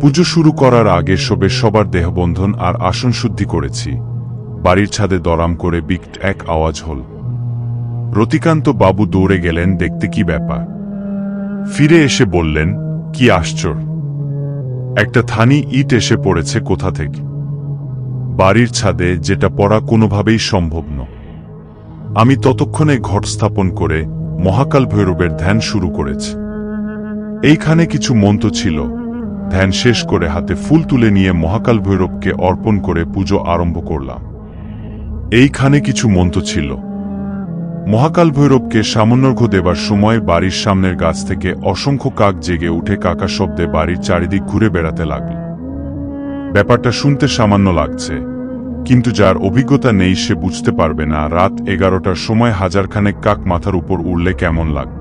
পুজো শুরু করার আগে সবার দেহবন্ধন আর আসন শুদ্ধি করেছি। বাড়ির ছাদে দরাম করে বিকট এক আওয়াজ হল। রতিকান্ত বাবু দৌড়ে গেলেন দেখতে কি ব্যাপার। ফিরে এসে বললেন, কি আশ্চর্য, একটা থানি ইট এসে পড়েছে কোথা থেকে বাড়ির ছাদে, যেটা পড়া কোনোভাবেই সম্ভব নয়। আমি ততক্ষণে ঘট স্থাপন করে মহাকাল ভৈরবের ধ্যান শুরু করেছি। এইখানে কিছু মন্ত্র ছিল। ধ্যান শেষ করে হাতে ফুল তুলে নিয়ে মহাকাল ভৈরবকে অর্পণ করে পুজো আরম্ভ করলাম। এইখানে কিছু মন্ত্র ছিল। মহাকাল ভৈরবকে সামান্যর্ঘ্য দেবার সময় বাড়ির সামনের গাছ থেকে অসংখ্য কাক জেগে উঠে কাকা শব্দে বাড়ির চারিদিক ঘুরে বেড়াতে লাগল। ব্যাপারটা শুনতে সামান্য লাগছে, কিন্তু যার অভিজ্ঞতা নেই সে বুঝতে পারবে না রাত 11টার সময় হাজারখানেক কাক মাথার উপর উড়লে কেমন লাগে।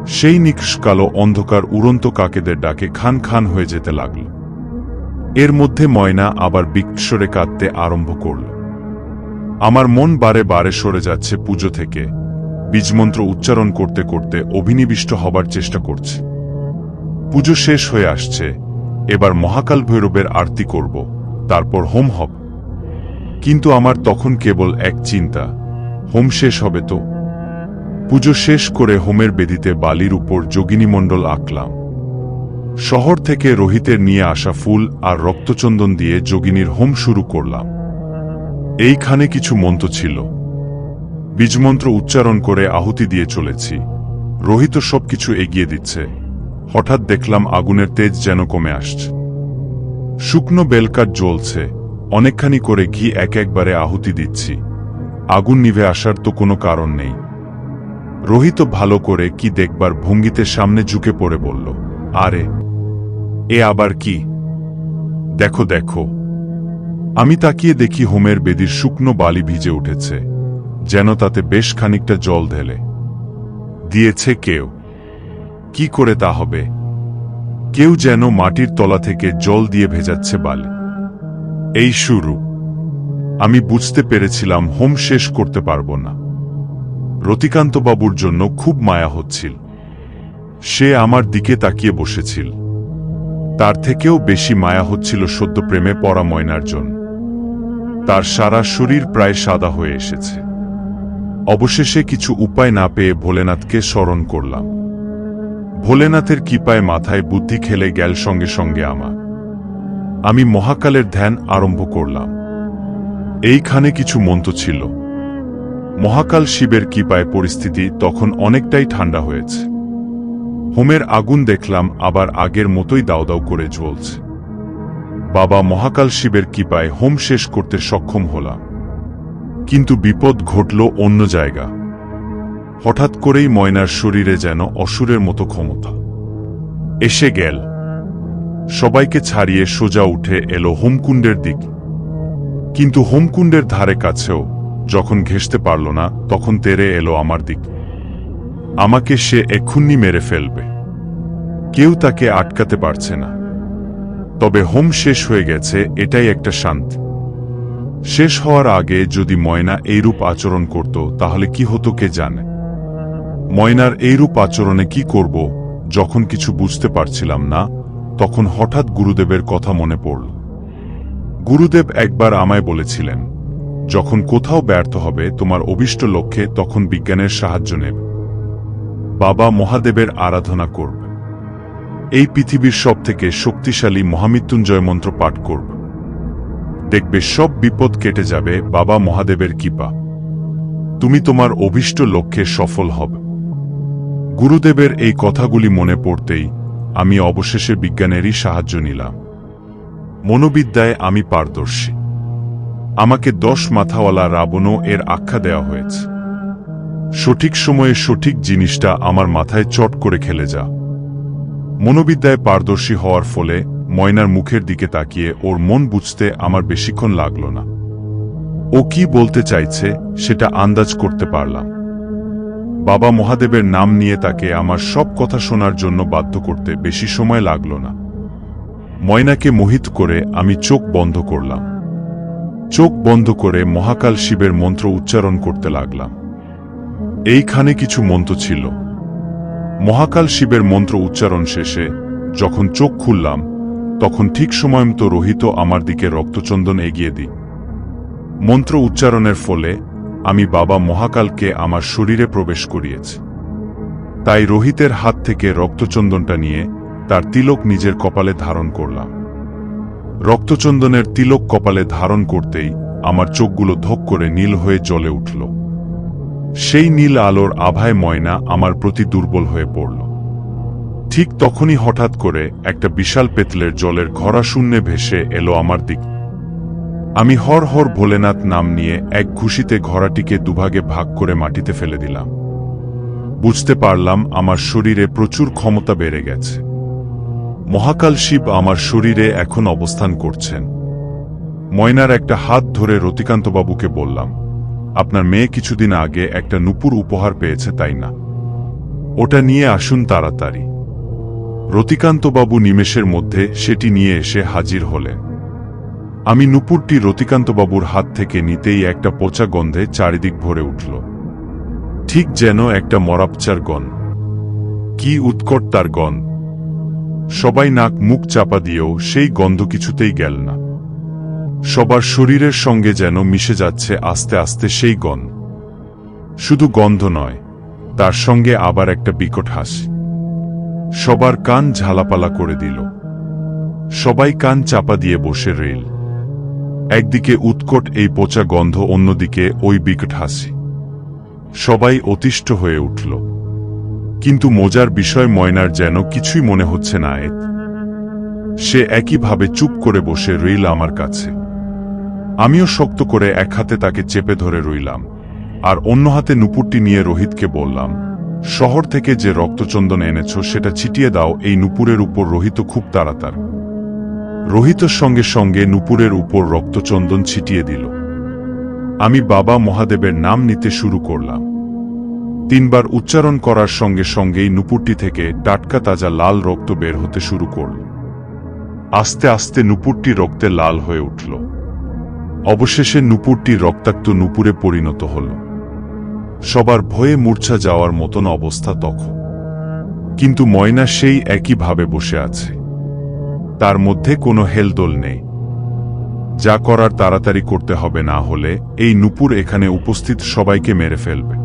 সেই নিকষ কালো অন্ধকার উড়ন্ত কাকেদের ডাকে খান খান হয়ে যেতে লাগল। এর মধ্যে ময়না আবার বিকটস্বরে কাঁদতে আরম্ভ করল। আমার মন বারে বারে সরে যাচ্ছে পুজো থেকে। বীজমন্ত্র উচ্চারণ করতে করতে অভিনিবিষ্ট হবার চেষ্টা করছে। পুজো শেষ হয়ে আসছে, এবার মহাকাল ভৈরবের আরতি করব, তারপর হোম হবে। কিন্তু আমার তখন কেবল এক চিন্তা, হোম শেষ হবে তো? পুজো শেষ করে হোমের বেদিতে বালির উপর যোগিনীমণ্ডল আঁকলাম। শহর থেকে রোহিতের নিয়ে আসা ফুল আর রক্তচন্দন দিয়ে যোগিনীর হোম শুরু করলাম। এইখানে কিছু মন্ত্র ছিল। বীজমন্ত্র উচ্চারণ করে আহুতি দিয়ে চলেছি। রোহিত সবকিছু এগিয়ে দিচ্ছে। হঠাৎ দেখলাম আগুনের তেজ যেন কমে আসছে। শুকনো বেলকাঠ জ্বলছে। অনেকখানি করে ঘি একবারে আহুতি দিচ্ছি। আগুন নিভে আসার তো কোনো কারণ নেই। রোহিত ভালো করে কি দেখবার ভঙ্গিতে সামনে ঝুঁকে পড়ে বলল, আরে এ আবার কি? দেখো দেখো। আমি তাকিয়ে দেখি হোমের বেদির শুকনো বালি ভিজে উঠেছে, যেন তাতে বেশ খানিকটা জল ঢেলে দিয়েছে কেউ। কি করে তা হবে? কেউ যেন মাটির তলা থেকে জল দিয়ে ভেজাচ্ছে বালি। এই শুরু। আমি বুঝতে পেরেছিলাম হোম শেষ করতে পারবো না। রতিকান্তবাবুর জন্য খুব মায়া হচ্ছিল। সে আমার দিকে তাকিয়ে বসেছিল। তার থেকেও বেশি মায়া হচ্ছিল সদ্য প্রেমে পড়া ময়নার জন্য। তার সারা শরীর প্রায় সাদা হয়ে এসেছে। অবশেষে কিছু উপায় না পেয়ে ভোলেনাথকে স্মরণ করলাম। ভোলেনাথের কৃপায় মাথায় বুদ্ধি খেলে গেল সঙ্গে সঙ্গে আমার। আমি মহাকালের ধ্যান আরম্ভ করলাম। এইখানে কিছু মন্ত্র ছিল। মহাকাল শিবের কৃপায় পরিস্থিতি তখন অনেকটাই ঠান্ডা হয়েছে। হোমের আগুন দেখলাম আবার আগের মতোই দাউ দাউ করে জ্বলছে। বাবা মহাকাল শিবের কৃপায় হোম শেষ করতে সক্ষম হলাম। কিন্তু বিপদ ঘটল অন্য জায়গা। হঠাৎ করেই ময়নার শরীরে যেন অসুরের মতো ক্ষমতা এসে গেল। সবাইকে ছাড়িয়ে সোজা উঠে এলো হোমকুণ্ডের দিক। কিন্তু হোমকুণ্ডের ধারে কাছেও যখন ঘেঁষতে পারল না, তখন তেরে এলো আমার দিক। আমাকে সে এক্ষুন্নি মেরে ফেলবে। কেউ তাকে আটকাতে পারছে না। তবে হোম শেষ হয়ে গেছে, এটাই একটা শান্তি। শেষ হওয়ার আগে যদি ময়না এইরূপ আচরণ করত তাহলে কি হতো কে জানে। ময়নার এইরূপ আচরণে কি করব যখন কিছু বুঝতে পারছিলাম না, তখন হঠাৎ গুরুদেবের কথা মনে পড়ল। গুরুদেব একবার আমায় বলেছিলেন, যখন কোথাও ব্যর্থ হবে তোমার অভিষ্ট লক্ষ্যে, তখন বিজ্ঞানের সাহায্য নেবে। বাবা মহাদেবের আরাধনা করবে। এই পৃথিবীর সবথেকে শক্তিশালী মহামৃত্যুঞ্জয় মন্ত্র পাঠ করবে। দেখবে সব বিপদ কেটে যাবে বাবা মহাদেবের কৃপা। তুমি তোমার অভিষ্ট লক্ষ্যে সফল হবে। গুরুদেবের এই কথাগুলি মনে পড়তেই আমি অবশেষে বিজ্ঞানেরই সাহায্য নিলাম। মনোবিদ্যায় আমি পারদর্শী। আমাকে 10 মাথাওয়ালা রাবণও এর আখ্যা দেওয়া হয়েছে। সঠিক সময়ে সঠিক জিনিসটা আমার মাথায় চট করে খেলে যা। মনোবিদ্যায় পারদর্শী হওয়ার ফলে ময়নার মুখের দিকে তাকিয়ে ওর মন বুঝতে আমার বেশিক্ষণ লাগল না। ও কি বলতে চাইছে সেটা আন্দাজ করতে পারলাম। বাবা মহাদেবের নাম নিয়ে তাকে আমার সব কথা শোনার জন্য বাধ্য করতে বেশি সময় লাগল না। ময়নাকে মোহিত করে আমি চোখ বন্ধ করলাম। চোখ বন্ধ করে মহাকাল শিবের মন্ত্র উচ্চারণ করতে লাগলাম। এইখানে কিছু মন্ত্র ছিল। মহাকাল শিবের মন্ত্র উচ্চারণ শেষে যখন চোখ খুললাম, তখন ঠিক সময়মতো রোহিত আমার দিকে রক্তচন্দন এগিয়ে দিই। মন্ত্র উচ্চারণের ফলে আমি বাবা মহাকালকে আমার শরীরে প্রবেশ করিয়েছি। তাই রোহিতের হাত থেকে রক্তচন্দনটা নিয়ে তার তিলক নিজের কপালে ধারণ করলাম। রক্তচন্দনের তিলক কপালে ধারণ করতেই আমার চোখগুলো ধক করে নীল হয়ে জ্বলে উঠল। সেই নীল আলোর আভায় ময়না আমার প্রতি দুর্বল হয়ে পড়ল। ঠিক তখনই হঠাৎ করে একটা বিশাল পেতলের জলের ঘরা শূন্যে ভেসে এলো আমার দিক। আমি হর হর ভোলেনাথ নাম নিয়ে এক ঘুষিতে ঘোড়াটিকে দুভাগে ভাগ করে মাটিতে ফেলে দিলাম। বুঝতে পারলাম আমার শরীরে প্রচুর ক্ষমতা বেড়ে গেছে। মহাকাল শিব আমার শরীরে এখন অবস্থান করছেন। ময়নার একটা হাত ধরে রতিকান্তবাবুকে বললাম, আপনার মেয়ে কিছুদিন আগে একটা নূপুর উপহার পেয়েছে, তাই না? ওটা নিয়ে আসুন তাড়াতাড়ি। রতিকান্তবাবু নিমেষের মধ্যে সেটি নিয়ে এসে হাজির হলেন। আমি নূপুরটি রতিকান্তবাবুর হাত থেকে নিতেই একটা পচা গন্ধে চারিদিক ভরে উঠল, ঠিক যেন একটা মরাপচার গন্ধ। কি উৎকট তার গন্ধ! সবাই নাক মুখ চাপা দিয়েও সেই গন্ধ কিছুতেই গেল না। সবার শরীরের সঙ্গে যেন মিশে যাচ্ছে আস্তে আস্তে সেই গন্ধ। শুধু গন্ধ নয়, তার সঙ্গে আবার একটা বিকট হাসি। সবার কান ঝালাপালা করে দিল। সবাই কান চাপা দিয়ে বসে রইল। একদিকে উৎকট এই পচা গন্ধ, অন্যদিকে ওই বিকট হাসি। সবাই অতিষ্ঠ হয়ে উঠল। কিন্তু মজার বিষয়, ময়নার যেন কিছুই মনে হচ্ছে না। সে একইভাবে চুপ করে বসে রইল আমার কাছে। আমিও শক্ত করে এক হাতে তাকে চেপে ধরে রইলাম, আর অন্য হাতে নূপুরটি নিয়ে রোহিতকে বললাম, শহর থেকে যে রক্তচন্দন এনেছ সেটা ছিটিয়ে দাও এই নূপুরের উপর। রোহিত খুব তাড়াতাড়ি রোহিতের সঙ্গে সঙ্গে নূপুরের উপর রক্তচন্দন ছিটিয়ে দিল। আমি বাবা মহাদেবের নাম নিতে শুরু করলাম। 3 বার উচ্চারণ করার সঙ্গে সঙ্গেই নূপুরটি থেকে টাটকা তাজা লাল রক্ত বের হতে শুরু করল। আস্তে আস্তে নূপুরটি রক্তে লাল হয়ে উঠল। অবশেষে নূপুরটি রক্তাক্ত নূপুরে পরিণত হল। সবার ভয়ে মূর্ছা যাওয়ার মতন অবস্থা তখন। কিন্তু ময়না সেই একইভাবে বসে আছে। তার মধ্যে কোনো হেলদোল নেই। যা করার তাড়াতাড়ি করতে হবে, না হলে এই নূপুর এখানে উপস্থিত সবাইকে মেরে ফেলবে।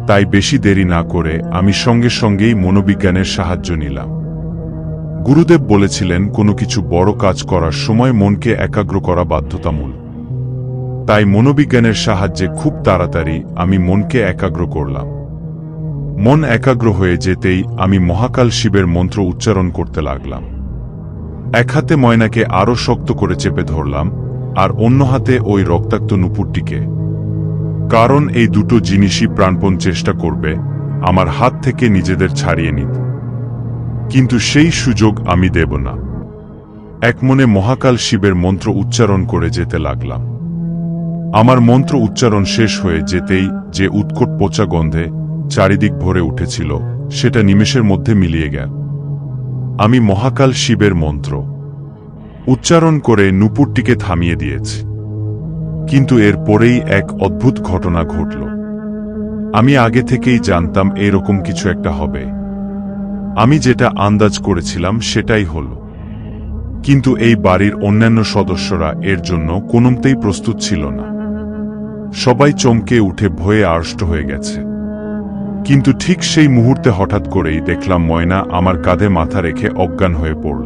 তাই বেশি দেরি না করে আমি সঙ্গে সঙ্গেই মনোবিজ্ঞানের সাহায্য নিলাম। গুরুদেব বলেছিলেন, কোনো কিছু বড় কাজ করার সময় মনকে একাগ্র করা বাধ্যতামূলক। তাই মনোবিজ্ঞানের সাহায্যে খুব তাড়াতাড়ি আমি মনকে একাগ্র করলাম। মন একাগ্র হয়ে যেতেই আমি মহাকাল শিবের মন্ত্র উচ্চারণ করতে লাগলাম। এক হাতে ময়নাকে আরো শক্ত করে চেপে ধরলাম, আর অন্য হাতে ওই রক্তাক্ত নূপুরটিকে। কারণ এই দুটো জিনিসই প্রাণপণ চেষ্টা করবে আমার হাত থেকে নিজেদের ছাড়িয়ে নিতে। কিন্তু সেই সুযোগ আমি দেব না। এক মনে মহাকাল শিবের মন্ত্র উচ্চারণ করে যেতে লাগলাম। আমার মন্ত্র উচ্চারণ শেষ হয়ে যেতেই যে উৎকট পচা গন্ধে চারিদিক ভরে উঠেছিল, সেটা নিমেষের মধ্যে মিলিয়ে গেল। আমি মহাকাল শিবের মন্ত্র উচ্চারণ করে নূপুরটিকে থামিয়ে দিয়েছি। কিন্তু এর পরেই এক অদ্ভুত ঘটনা ঘটল। আমি আগে থেকেই জানতাম এরকম কিছু একটা হবে। আমি যেটা আন্দাজ করেছিলাম সেটাই হল। কিন্তু এই বাড়ির অন্যান্য সদস্যরা এর জন্য কোনোমতেই প্রস্তুত ছিল না। সবাই চমকে উঠে ভয়ে আড়ষ্ট হয়ে গেছে। কিন্তু ঠিক সেই মুহূর্তে হঠাৎ করেই দেখলাম ময়না আমার কাঁধে মাথা রেখে অজ্ঞান হয়ে পড়ল।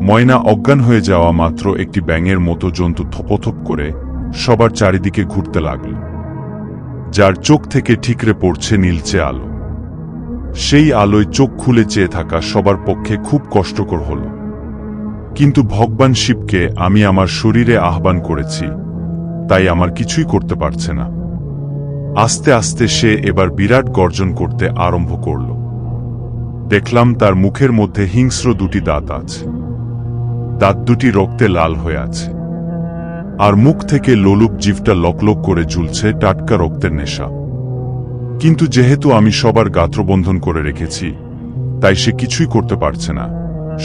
ময়না অজ্ঞান হয়ে যাওয়া মাত্র একটি ব্যাঙের মতো জন্তু থপথপ করে সবার চারিদিকে ঘুরতে লাগল, যার চোখ থেকে ঠিকরে পড়ছে নীলচে আলো। সেই আলোয় চোখ খুলে চেয়ে থাকা সবার পক্ষে খুব কষ্টকর হল। কিন্তু ভগবান শিবকে আমি আমার শরীরে আহ্বান করেছি, তাই আমার কিছুই করতে পারছে না। আস্তে আস্তে সে এবার বিরাট গর্জন করতে আরম্ভ করল। দেখলাম তার মুখের মধ্যে হিংস্র 2টি দাঁত আছে। দাঁত দুটি রক্তে লাল হয়ে আছে, আর মুখ থেকে লোলুপ জিভটা লকলক করে ঝুলছে টাটকা রক্তের নেশা। কিন্তু যেহেতু আমি সবার গাত্রবন্ধন করে রেখেছি, তাই সে কিছুই করতে পারছে না,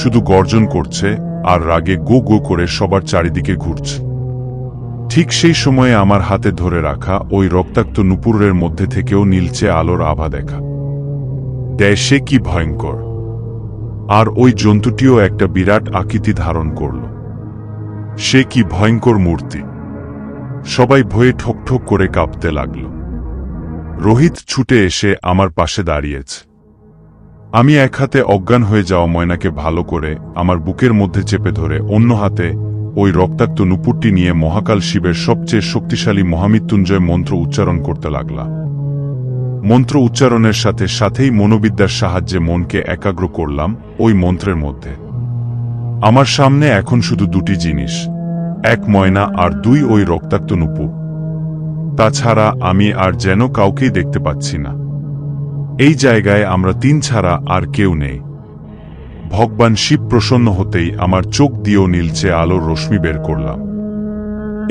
শুধু গর্জন করছে আর রাগে গো গো করে সবার চারিদিকে ঘুরছে। ঠিক সেই সময়ে আমার হাতে ধরে রাখা ওই রক্তাক্ত নূপুরের মধ্যে থেকেও নীলচে আলোর আভা দেয় সে কি ভয়ঙ্কর। আর ওই জন্তুটিও একটা বিরাট আকৃতি ধারণ করল। সে কি ভয়ঙ্কর মূর্তি। সবাই ভয়ে ঠকঠক করে কাঁপতে লাগল। রোহিত ছুটে এসে আমার পাশে দাঁড়িয়েছে। আমি এক হাতে অজ্ঞান হয়ে যাওয়া ময়নাকে ভালো করে আমার বুকের মধ্যে চেপে ধরে অন্য হাতে ওই রক্তাক্ত নুপুরটি নিয়ে মহাকাল শিবের সবচেয়ে শক্তিশালী মহামৃত্যুঞ্জয় মন্ত্র উচ্চারণ করতে লাগলাম। মন্ত্র উচ্চারণের সাথে সাথেই মনোবিদ্যার সাহায্যে মনকে একাগ্র করলাম ওই মন্ত্রের মধ্যে। আমার সামনে এখন শুধু দুটি জিনিস, এক ময়না আর দুই ওই রক্তাক্ত নুপুর। তাছাড়া আমি আর যেন কাউকেই দেখতে পাচ্ছি না। এই জায়গায় আমরা তিন ছাড়া আর কেউ নেই। ভগবান শিব প্রসন্ন হতেই আমার চোখ দিয়েও নীলচে আলোর রশ্মি বের করলাম।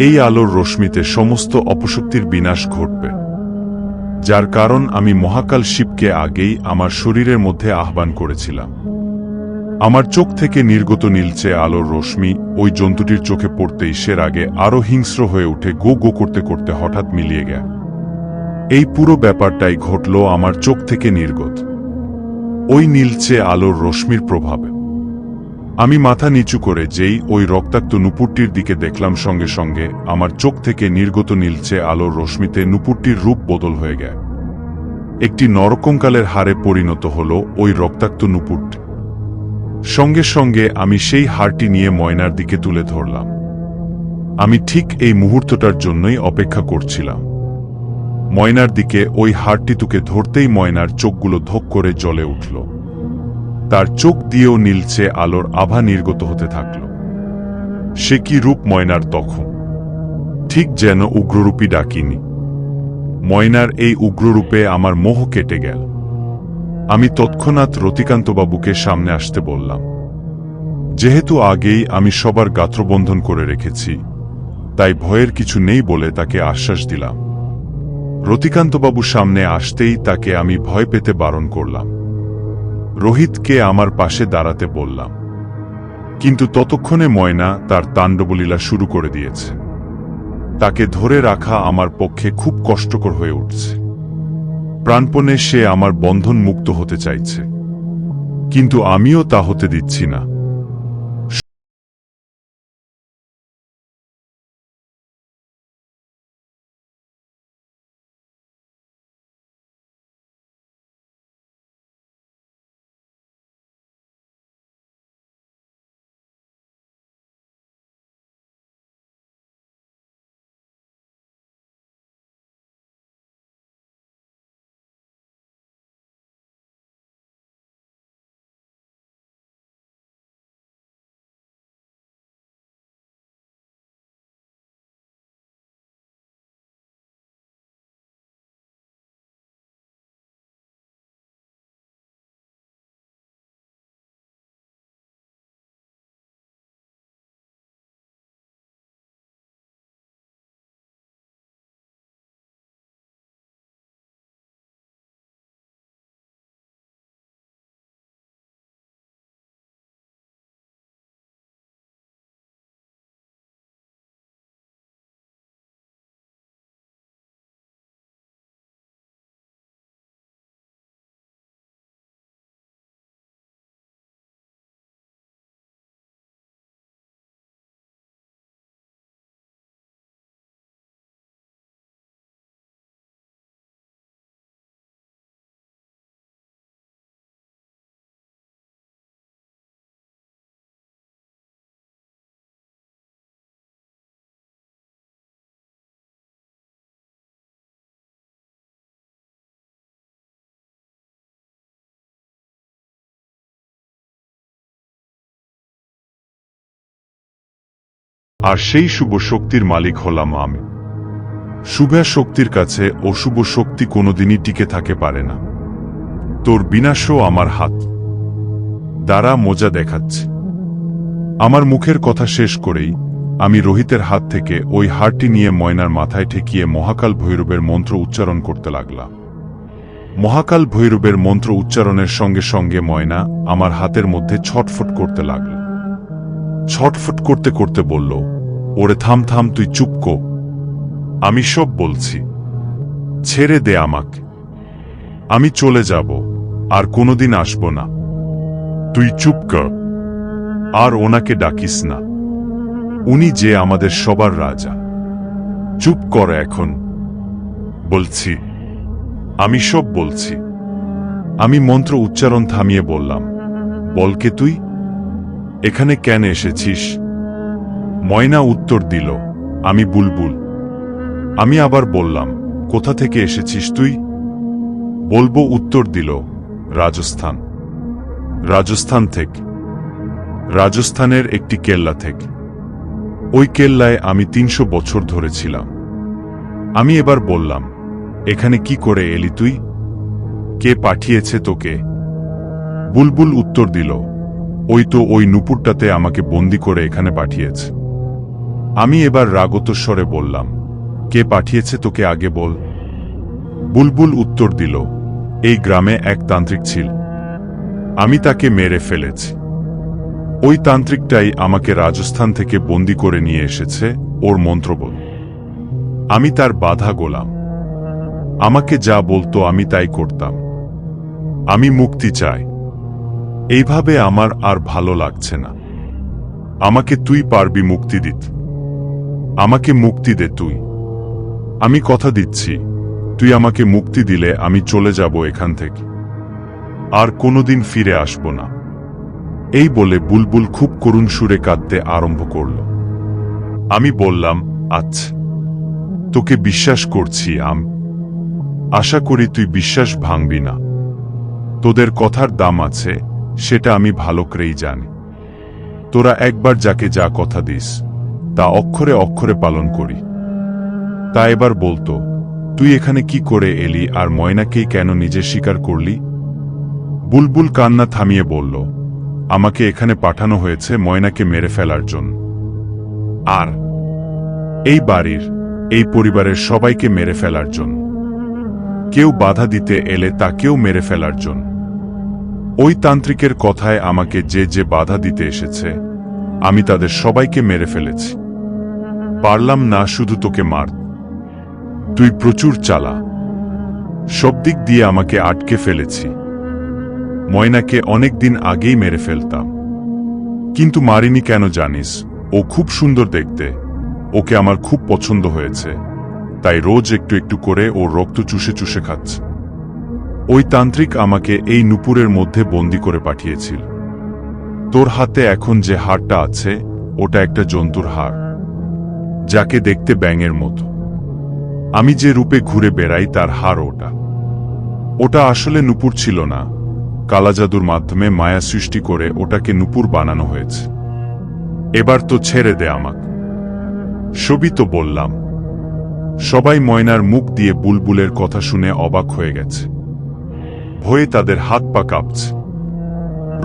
এই আলোর রশ্মিতে সমস্ত অপশক্তির বিনাশ ঘটবে, যার কারণ আমি মহাকাল শিবকে আগেই আমার শরীরের মধ্যে আহ্বান করেছিলাম। আমার চোখ থেকে নির্গত নীলচে আলোর রশ্মি ওই জন্তুটির চোখে পড়তেই সের আগে আরো হিংস্র হয়ে উঠে গো গো করতে করতে হঠাৎ মিলিয়ে গেল। এই পুরো ব্যাপারটাই ঘটল আমার চোখ থেকে নির্গত ওই নীলচে আলোর রশ্মির প্রভাবে। আমি মাথা নিচু করে যেই ওই রক্তাক্ত নুপুরটির দিকে দেখলাম, সঙ্গে সঙ্গে আমার চোখ থেকে নির্গত নীলচে আলোর রশ্মিতে নুপুরটির রূপ বদল হয়ে গেল। একটি নরকঙ্কালের হাড়ে পরিণত হল ওই রক্তাক্ত নুপুরটি। সঙ্গে সঙ্গে আমি সেই হাড়টি নিয়ে ময়নার দিকে তুলে ধরলাম। আমি ঠিক এই মুহূর্তটার জন্যই অপেক্ষা করছিলাম। ময়নার দিকে ওই হাড়টি তুকে ধরতেই ময়নার চোখগুলো ধক করে জ্বলে উঠল। তার চোখ দিয়েও নীলচে আলোর আভা নির্গত হতে থাকল। সে কি রূপ ময়নার তখন, ঠিক যেন উগ্ররূপী ডাকিনী। ময়নার এই উগ্ররূপে আমার মোহ কেটে গেল। আমি তৎক্ষণাৎ রতিকান্তবাবুকে সামনে আসতে বললাম। যেহেতু আগেই আমি সবার গাত্রবন্ধন করে রেখেছি, তাই ভয়ের কিছু নেই বলে তাকে আশ্বাস দিলাম। রতিকান্তবাবু সামনে আসতেই তাকে আমি ভয় পেতে বারণ করলাম। রোহিতকে আমার পাশে দাঁড়াতে বললাম, কিন্তু ততক্ষণে ময়না তার তাণ্ডবলীলা শুরু করে দিয়েছে। তাকে ধরে রাখা আমার পক্ষে খুব কষ্টকর হয়ে উঠছে। প্রাণপণে সে আমার বন্ধন মুক্ত হতে চাইছে, কিন্তু আমিও তা হতে দিচ্ছি না। আর সেই শুভ শক্তির মালিক হলাম আমি। শুভ শক্তির কাছে অশুভ শক্তি কোনোদিনই টিকে থাকে পারে না। তোর বিনাশও আমার হাত। দ্বারা মজা দেখাচ্ছে। আমার মুখের কথা শেষ করেই আমি রোহিতের হাত থেকে ওই হাড়টি নিয়ে ময়নার মাথায় ঠেকিয়ে মহাকাল ভৈরবের মন্ত্র উচ্চারণ করতে লাগলাম। মহাকাল ভৈরবের মন্ত্র উচ্চারণের সঙ্গে সঙ্গে ময়না আমার হাতের মধ্যে ছটফট করতে লাগল। ছটফট করতে করতে বলল, ওরে থাম থাম, তুই চুপ কো। আমি সব বলছি, ছেড়ে দে আমাকে, আমি চলে যাব। আর কোনোদিন আসব না। তুই চুপ কর, আর ওনাকে ডাকিস না। উনি যে আমাদের সবার রাজা। চুপ কর এখন, বলছি। আমি সব বলছি। আমি মন্ত্র উচ্চারণ থামিয়ে বললাম, বলকে তুই এখানে কেন এসেছিস? ময়না উত্তর দিল, আমি বুলবুল। আমি আবার বললাম, কোথা থেকে এসেছিস তুই? বলবো উত্তর দিল, রাজস্থান। রাজস্থান থেকে? রাজস্থানের একটি কেল্লা থেকে। ওই কেল্লায় আমি 300 বছর ধরে ছিলাম। আমি এবার বললাম, এখানে কি করে এলি তুই? কে পাঠিয়েছে তোকে? বুলবুল উত্তর দিল, ওই তো ওই নুপুরটাতে আমাকে বন্দি করে এখানে পাঠিয়েছে। আমি এবার রাগত স্বরে বললাম, কে পাঠিয়েছে তোকে আগে বল। বুলবুল উত্তর দিল, এই গ্রামে এক তান্ত্রিক ছিল, আমি তাকে মেরে ফেলেছি। ওই তান্ত্রিকটাই আমাকে রাজস্থান থেকে বন্দি করে নিয়ে এসেছে ওর মন্ত্র বল। আমি তার বাধা গোলাম। আমাকে যা বলতো আমি তাই করতাম। আমি মুক্তি চাই। এইভাবে আমার আর ভালো লাগছে না। আমাকে তুই পারবি মুক্তি দিতে। আমাকে মুক্তি দে তুই। আমি কথা দিচ্ছি, তুই আমাকে মুক্তি দিলে আমি চলে যাব এখান থেকে, আর কোনোদিন ফিরে আসব না। এই বলে বুলবুল খুব করুণ সুরে কাঁদতে আরম্ভ করল। আমি বললাম, আচ্ছা, তোকে বিশ্বাস করছি। আশা করি তুই বিশ্বাস ভাঙবি না। তোদের কথার দাম আছে, সেটা আমি ভালো করেই জানি। তোরা একবার যাকে যা কথা দিস তা অক্ষরে অক্ষরে পালন করি। তা এবার বলতো, তুই এখানে কি করে এলি আর ময়নাকেই কেন নিজে স্বীকার করলি? বুলবুল কান্না থামিয়ে বলল, আমাকে এখানে পাঠানো হয়েছে ময়নাকে মেরে ফেলার জন্য, আর এই বাড়ির, এই পরিবারের সবাইকে মেরে ফেলার জন্য। কেউ বাধা দিতে এলে তাকেও মেরে ফেলার জন্য। ওই তান্ত্রিকের কথায় আমাকে যে যে বাধা দিতে এসেছে, আমি তাদের সবাইকে মেরে ফেলেছি। পারলাম না শুধু তোকে মার। তুই প্রচুর চালা। সব দিক দিয়ে আমাকে আটকে ফেলেছি। ময়নাকে অনেক দিন আগেই মেরে ফেলতাম, কিন্তু মারিনি কেন জানিস? ও খুব সুন্দর দেখতে, ওকে আমার খুব পছন্দ হয়েছে, তাই রোজ একটু একটু করে ও রক্ত চুষে চুষে খাচ্ছে। ওই তান্ত্রিক আমাকে এই নুপুরের মধ্যে বন্দি করে পাঠিয়েছিল। তোর হাতে এখন যে হাড়টা আছে, ওটা একটা জন্তুর হাড়, যাকে দেখতে ব্যাঙের মতো। আমি যে রূপে ঘুরে বেড়াই তার হাড় ওটা। ওটা আসলে নুপুর ছিল না, কালাজাদুর মাধ্যমে মায়া সৃষ্টি করে ওটাকে নুপুর বানানো হয়েছে। এবার তো ছেড়ে দে আমাকে। সবই তো বললাম। সবাই ময়নার মুখ দিয়ে বুলবুলের কথা শুনে অবাক হয়ে গেছে। ভয়ে তাদের হাত পা কাঁপছে।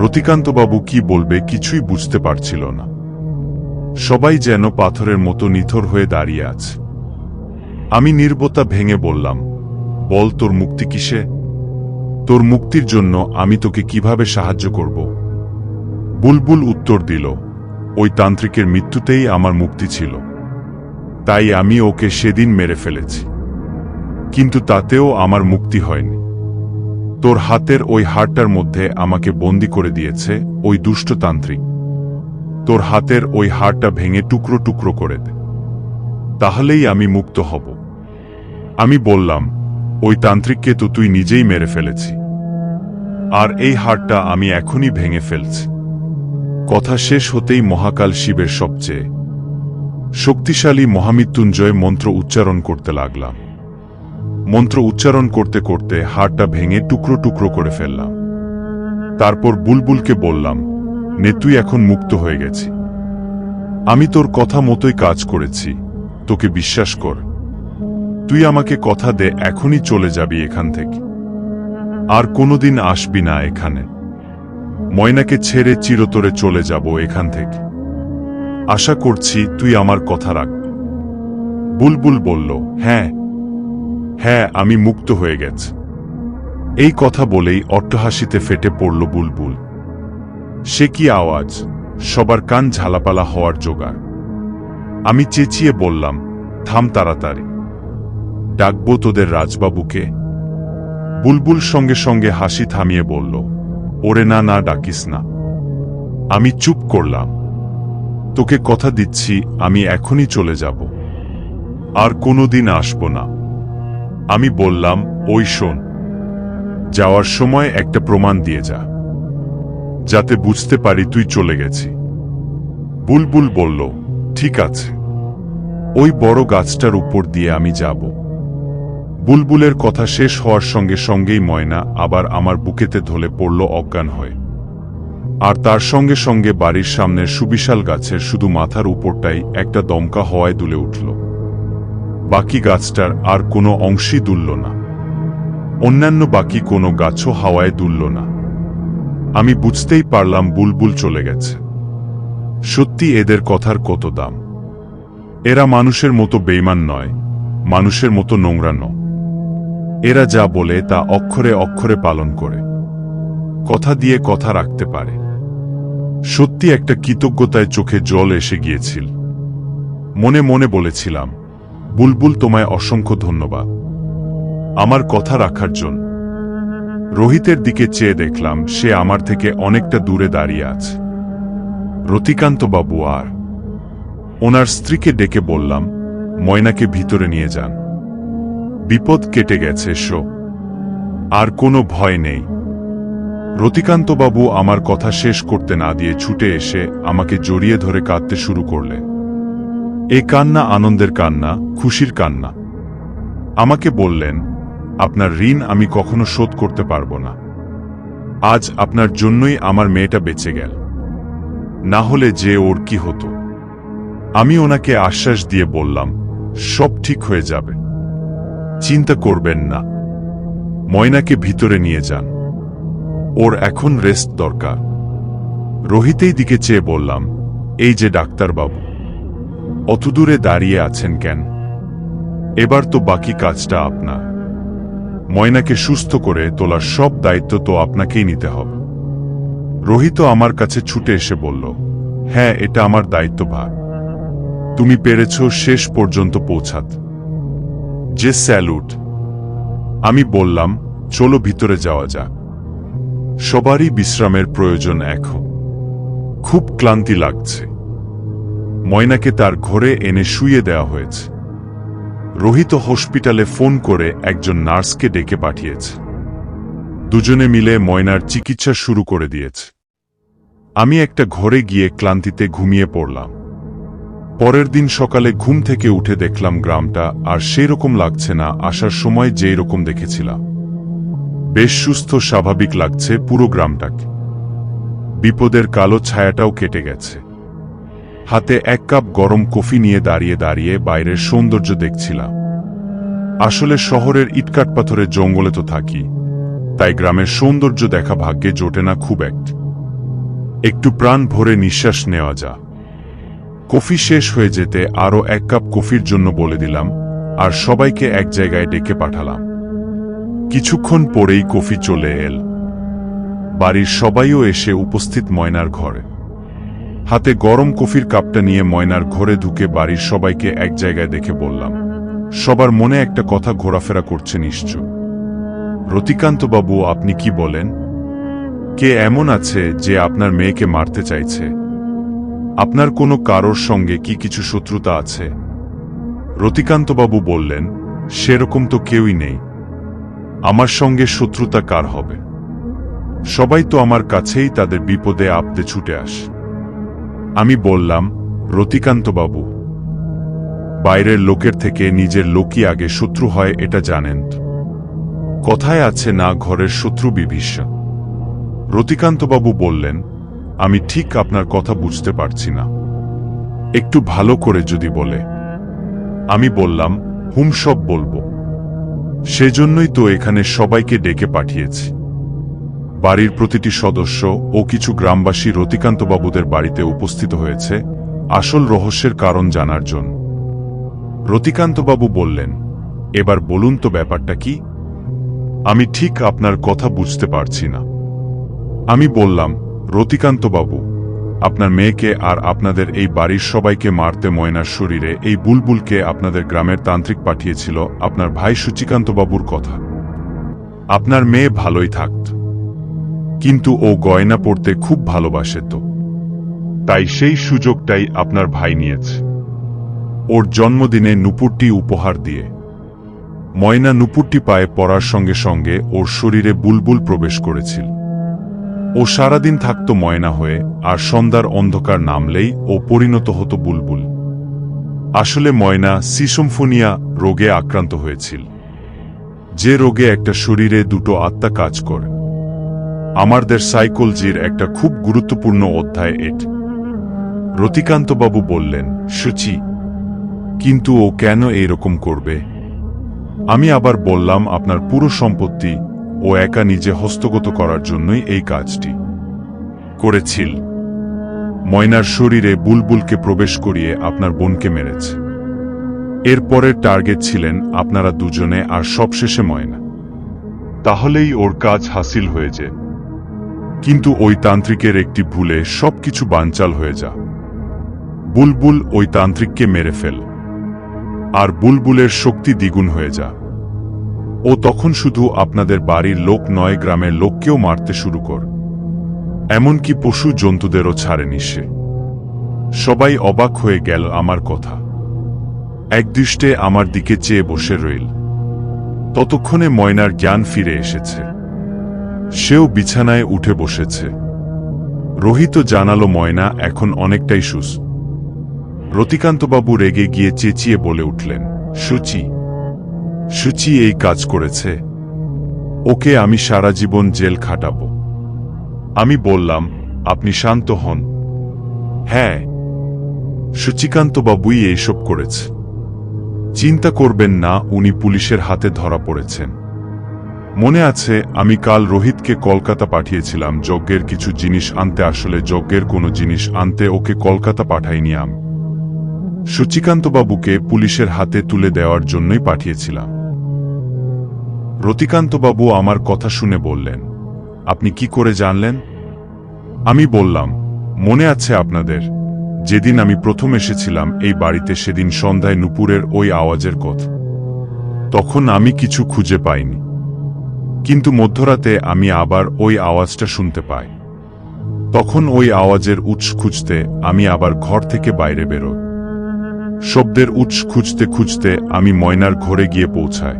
রতিকান্তবাবু কি বলবে কিছুই বুঝতে পারছিল না। সবাই যেন পাথরের মতো নিথর হয়ে দাঁড়িয়ে আছে। আমি নীরবতা ভেঙে বললাম, বল তোর মুক্তি কিসে? তোর মুক্তির জন্য আমি তোকে কিভাবে সাহায্য করব? বুলবুল উত্তর দিল, ওই তান্ত্রিকের মৃত্যুতেই আমার মুক্তি ছিল, তাই আমি ওকে সেদিন মেরে ফেলেছি। কিন্তু তাতেও আমার মুক্তি হয়নি। তোর হাতের ওই হাড়টার মধ্যে আমাকে বন্দি করে দিয়েছে ওই দুষ্ট তান্ত্রিক। তোর হাতের ওই হাড়টা ভেঙে টুকরো টুকরো করে দে, তাহলেই আমি মুক্ত হব। আমি বললাম, ওই তান্ত্রিককে তো তুই নিজেই মেরে ফেলেছি, আর এই হাড়টা আমি এখনই ভেঙে ফেলছি। কথা শেষ হতেই মহাকাল শিবের সবচেয়ে শক্তিশালী মহামৃত্যুঞ্জয় মন্ত্র উচ্চারণ করতে লাগলাম। মন্ত্র উচ্চারণ করতে করতে হাড়টা ভেঙে টুকরো টুকরো করে ফেললাম। তারপর বুলবুলকে বললাম, নে তুই এখন মুক্ত হয়ে গেছি। আমি তোর কথা মতোই কাজ করেছি, তোকে বিশ্বাস কর। তুই আমাকে কথা দে এখনই চলে যাবি এখান থেকে, আর কোনোদিন আসবি না এখানে। ময়নাকে ছেড়ে চিরতরে চলে যাব এখান থেকে। আশা করছি তুই আমার কথা রাখবি। বুলবুল বলল, হ্যাঁ হ্যাঁ, আমি মুক্ত হয়ে গেছি। এই কথা বলেই অট্টহাসিতে ফেটে পড়ল বুলবুল। সে কি আওয়াজ, সবার কান ঝালাপালা হওয়ার জোগাড়। আমি চেঁচিয়ে বললাম, থাম তাড়াতাড়ি, ডাকবো তোদের রাজবাবুকে? বুলবুল সঙ্গে সঙ্গে হাসি থামিয়ে বলল, ওরে না না ডাকিস না। আমি চুপ করলাম। তোকে কথা দিচ্ছি আমি এখনই চলে যাব, আর কোনোদিন আসব না। আমি বললাম, ওই শোন, যাওয়ার সময় একটা প্রমাণ দিয়ে যা, যাতে বুঝতে পারি তুই চলে গেছি। বুলবুল বলল, ঠিক আছে, ওই বড় গাছটার উপর দিয়ে আমি যাব। বুলবুলের কথা শেষ হওয়ার সঙ্গে সঙ্গেই ময়না আবার আমার বুকেতে ঢলে পড়ল অজ্ঞান হয়ে। আর তার সঙ্গে সঙ্গে বাড়ির সামনের সুবিশাল গাছের শুধু মাথার উপরটাই একটা দমকা হওয়ায় দুলে উঠল। বাকি গাছটার আর কোনো অংশই দুলল না। অন্যান্য বাকি কোনো গাছও হাওয়ায় দুলল না। আমি বুঝতেই পারলাম বুলবুল চলে গেছে। সত্যি এদের কথার কত দাম। এরা মানুষের মতো বেইমান নয়, মানুষের মতো নোংরা নয়। এরা যা বলে তা অক্ষরে অক্ষরে পালন করে, কথা দিয়ে কথা রাখতে পারে। সত্যি একটা কৃতজ্ঞতায় চোখে জল এসে গিয়েছিল। মনে মনে বলেছিলাম, বুলবুল তোমায় অসংখ্য ধন্যবাদ আমার কথা রাখার জন্য। রোহিতের দিকে চেয়ে দেখলাম সে আমার থেকে অনেকটা দূরে দাঁড়িয়ে আছে। রতিকান্ত বাবু আর ওনার স্ত্রীকে ডেকে বললাম, ময়নাকে ভিতরে নিয়ে যান, বিপদ কেটে গেছে, আর কোনো ভয় নেই। রতিকান্তবাবু আমার কথা শেষ করতে না দিয়ে ছুটে এসে আমাকে জড়িয়ে ধরে কাঁদতে শুরু করলেন। এ কান্না আনন্দের কান্না, খুশির কান্না। আমাকে বললেন, আপনার ঋণ আমি কখনো শোধ করতে পারবো না। আজ আপনার জন্যই আমার মেয়েটা বেঁচে গেল, না হলে যে ওর কি হতো। আমি ওনাকে আশ্বাস দিয়ে বললাম, সব ঠিক হয়ে যাবে, চিন্তা করবেন না। ময়নাকে ভিতরে নিয়ে যান, ওর এখন রেস্ট দরকার। রোহিতের দিকে চেয়ে বললাম, এই যে ডাক্তারবাবু, অত দূরে দাঁড়িয়ে আছেন কেন? এবার তো বাকি কাজটা আপনার। ময়নাকে সুস্থ করে তোলার সব দায়িত্ব তো আপনাকেই নিতে হবে। রোহিত আমার কাছে ছুটে এসে বলল, হ্যাঁ, এটা আমার দায়িত্বভার। তুমি পেরেছ শেষ পর্যন্ত পৌঁছাতে, যে স্যালুট। আমি বললাম, চলো ভিতরে যাওয়া যাক, সবারই বিশ্রামের প্রয়োজন এখন, খুব ক্লান্তি লাগছে। ময়নাকে তার ঘরে এনে শুইয়ে দেওয়া হয়েছে। রোহিত হসপিটালে ফোন করে একজন নার্সকে ডেকে পাঠিয়েছে। দুজনে মিলে ময়নার চিকিৎসা শুরু করে দিয়েছে। আমি একটা ঘরে গিয়ে ক্লান্তিতে ঘুমিয়ে পড়লাম। পরের দিন সকালে ঘুম থেকে উঠে দেখলাম গ্রামটা আর সেই রকম লাগছে না আসার সময় যেই রকম দেখেছিলাম। বেশ সুস্থ স্বাভাবিক লাগছে পুরো গ্রামটাকে। বিপদের কালো ছায়াটাও কেটে গেছে। হাতে এক কাপ গরম কফি নিয়ে দাঁড়িয়ে দাঁড়িয়ে বাইরের সৌন্দর্য দেখছিলাম। আসলে শহরের ইটকাট পাথরের জঙ্গলে তো থাকি, তাই গ্রামের সৌন্দর্য দেখা ভাগ্যে জোটে না খুব একটু প্রাণ ভরে নিঃশ্বাস নেওয়া যা। কফি শেষ হয়ে যেতে আরও এক কাপ কফির জন্য বলে দিলাম, আর সবাইকে এক জায়গায় ডেকে পাঠালাম। কিছুক্ষণ পরেই কফি চলে এল। বাড়ির সবাইও এসে উপস্থিত ময়নার ঘরে। হাতে গরম কফির কাপটা নিয়ে ময়নার ঘরে ঢুকে বাড়ির সবাইকে এক জায়গায় দেখে বললাম, সবার মনে একটা কথা ঘোরাফেরা করছে নিশ্চয়। রতিকান্তবাবু, আপনি কি বলেন? কে এমন আছে যে আপনার মেয়েকে মারতে চাইছে? আপনার কোনো কারোর সঙ্গে কি কিছু শত্রুতা আছে? রতিকান্তবাবু বললেন, সেরকম তো কেউই নেই। আমার সঙ্গে শত্রুতা কার হবে? সবাই তো আমার কাছেই তাদের বিপদে আপদে ছুটে আসে। আমি বললাম, রতিকান্তবাবু, বাইরের লোকের থেকে নিজের লোকই আগে শত্রু হয় এটা জানেন তো? কথায় আছে না, ঘরের শত্রু বিভীষণ। রতিকান্তবাবু বললেন, আমি ঠিক আপনার কথা বুঝতে পারছি না, একটু ভালো করে যদি বলে। আমি বললাম, সব বলবো, সেজন্যই তো এখানে সবাইকে ডেকে পাঠিয়েছি। বাড়ির প্রতিটি সদস্য ও কিছু গ্রামবাসী রতিকান্তবাবুদের বাড়িতে উপস্থিত হয়েছে আসল রহস্যের কারণ জানার জন্য। রতিকান্তবাবু বললেন, এবার বলুন তো ব্যাপারটা কি? আমি ঠিক আপনার কথা বুঝতে পারছি না। আমি বললাম, রতিকান্তবাবু, আপনার মেয়েকে আর আপনাদের এই বাড়ির সবাইকে মারতে ময়নার শরীরে এই বুলবুলকে আপনাদের গ্রামের তান্ত্রিক পাঠিয়েছিল আপনার ভাই সুচিকান্তবাবুর কথা। আপনার মেয়ে ভালোই থাকত, কিন্তু ও গয়না পরতে খুব ভালোবাসে, তো তাই সেই সুযোগটাই আপনার ভাই নিয়েছে ওর জন্মদিনে নুপুরটি উপহার দিয়ে। ময়না নুপুরটি পায়ে পরার সঙ্গে সঙ্গে ওর শরীরে বুলবুল প্রবেশ করেছিল। ও সারাদিন থাকত ময়না হয়ে, আর সন্ধ্যার অন্ধকার নামলেই ও পরিণত হতো বুলবুল। আসলে ময়না সিসমফোনিয়া রোগে আক্রান্ত হয়েছিল, যে রোগে একটা শরীরে দুটো আত্মা কাজ করে। আমাদের সাইকোলজির একটা খুব গুরুত্বপূর্ণ অধ্যায় এটি। রতিকান্তবাবু বললেন, সুচি, কিন্তু ও কেন এইরকম করবে? আমি আবার বললাম, আপনার পুরো সম্পত্তি ও একা নিজে হস্তগত করার জন্যই এই কাজটি করেছিল। ময়নার শরীরে বুলবুলকে প্রবেশ করিয়ে আপনার বোনকে মেরেছে। এর পরের টার্গেট ছিলেন আপনারা দুজনে, আর সবশেষে ময়না। তাহলেই ওর কাজ হাসিল হয়ে যায়। কিন্তু ওই তান্ত্রিকের একটি ভুলে সবকিছু বানচাল হয়ে যা। বুলবুল ওই তান্ত্রিককে মেরে ফেল, আর বুলবুলের শক্তি দ্বিগুণ হয়ে যা। ও তখন শুধু আপনাদের বাড়ির লোক নয়, গ্রামের লোককেও মারতে শুরু কর, এমনকি পশু জন্তুদেরও ছাড়েনি সে। সবাই অবাক হয়ে গেল আমার কথা, একদৃষ্টে আমার দিকে চেয়ে বসে রইল। ততক্ষণে ময়নার জ্ঞান ফিরে এসেছে, সেও বিছানায় উঠে বসেছে। রোহিত জানালো ময়না এখন অনেকটাই সুস্থ। রতিকান্তবাবু রেগে গিয়ে চেঁচিয়ে বলে উঠলেন, সুচি, সুচি এই কাজ করেছে, ওকে আমি সারা জীবন জেল খাটাবো। আমি বললাম, আপনি শান্ত হন। হ্যাঁ, সুচিকান্তবাবুই এইসব করেছে, চিন্তা করবেন না, উনি পুলিশের হাতে ধরা পড়েছেন। মনে আছে আমি কাল রোহিতকে কলকাতা পাঠিয়েছিলাম যজ্ঞের কিছু জিনিস আনতে। আসলে যজ্ঞের কোনো জিনিস আনতে ওকে কলকাতা পাঠাইনি, আমি সুচিকান্তবাবুকে পুলিশের হাতে তুলে দেওয়ার জন্যই পাঠিয়েছিলাম। রতিকান্তবাবু আমার কথা শুনে বললেন, আপনি কি করে জানলেন? আমি বললাম, মনে আছে আপনাদের, যেদিন আমি প্রথম এসেছিলাম এই বাড়িতে, সেদিন সন্ধ্যায় নুপুরের ওই আওয়াজের কথা। তখন আমি কিছু খুঁজে পাইনি, কিন্তু মধ্যরাতে আমি আবার ওই আওয়াজটা শুনতে পাই। তখন ওই আওয়াজের উৎস খুঁজতে আমি আবার ঘর থেকে বাইরে বেরোই। শব্দের উৎস খুঁজতে খুঁজতে আমি ময়নার ঘরে গিয়ে পৌঁছাই।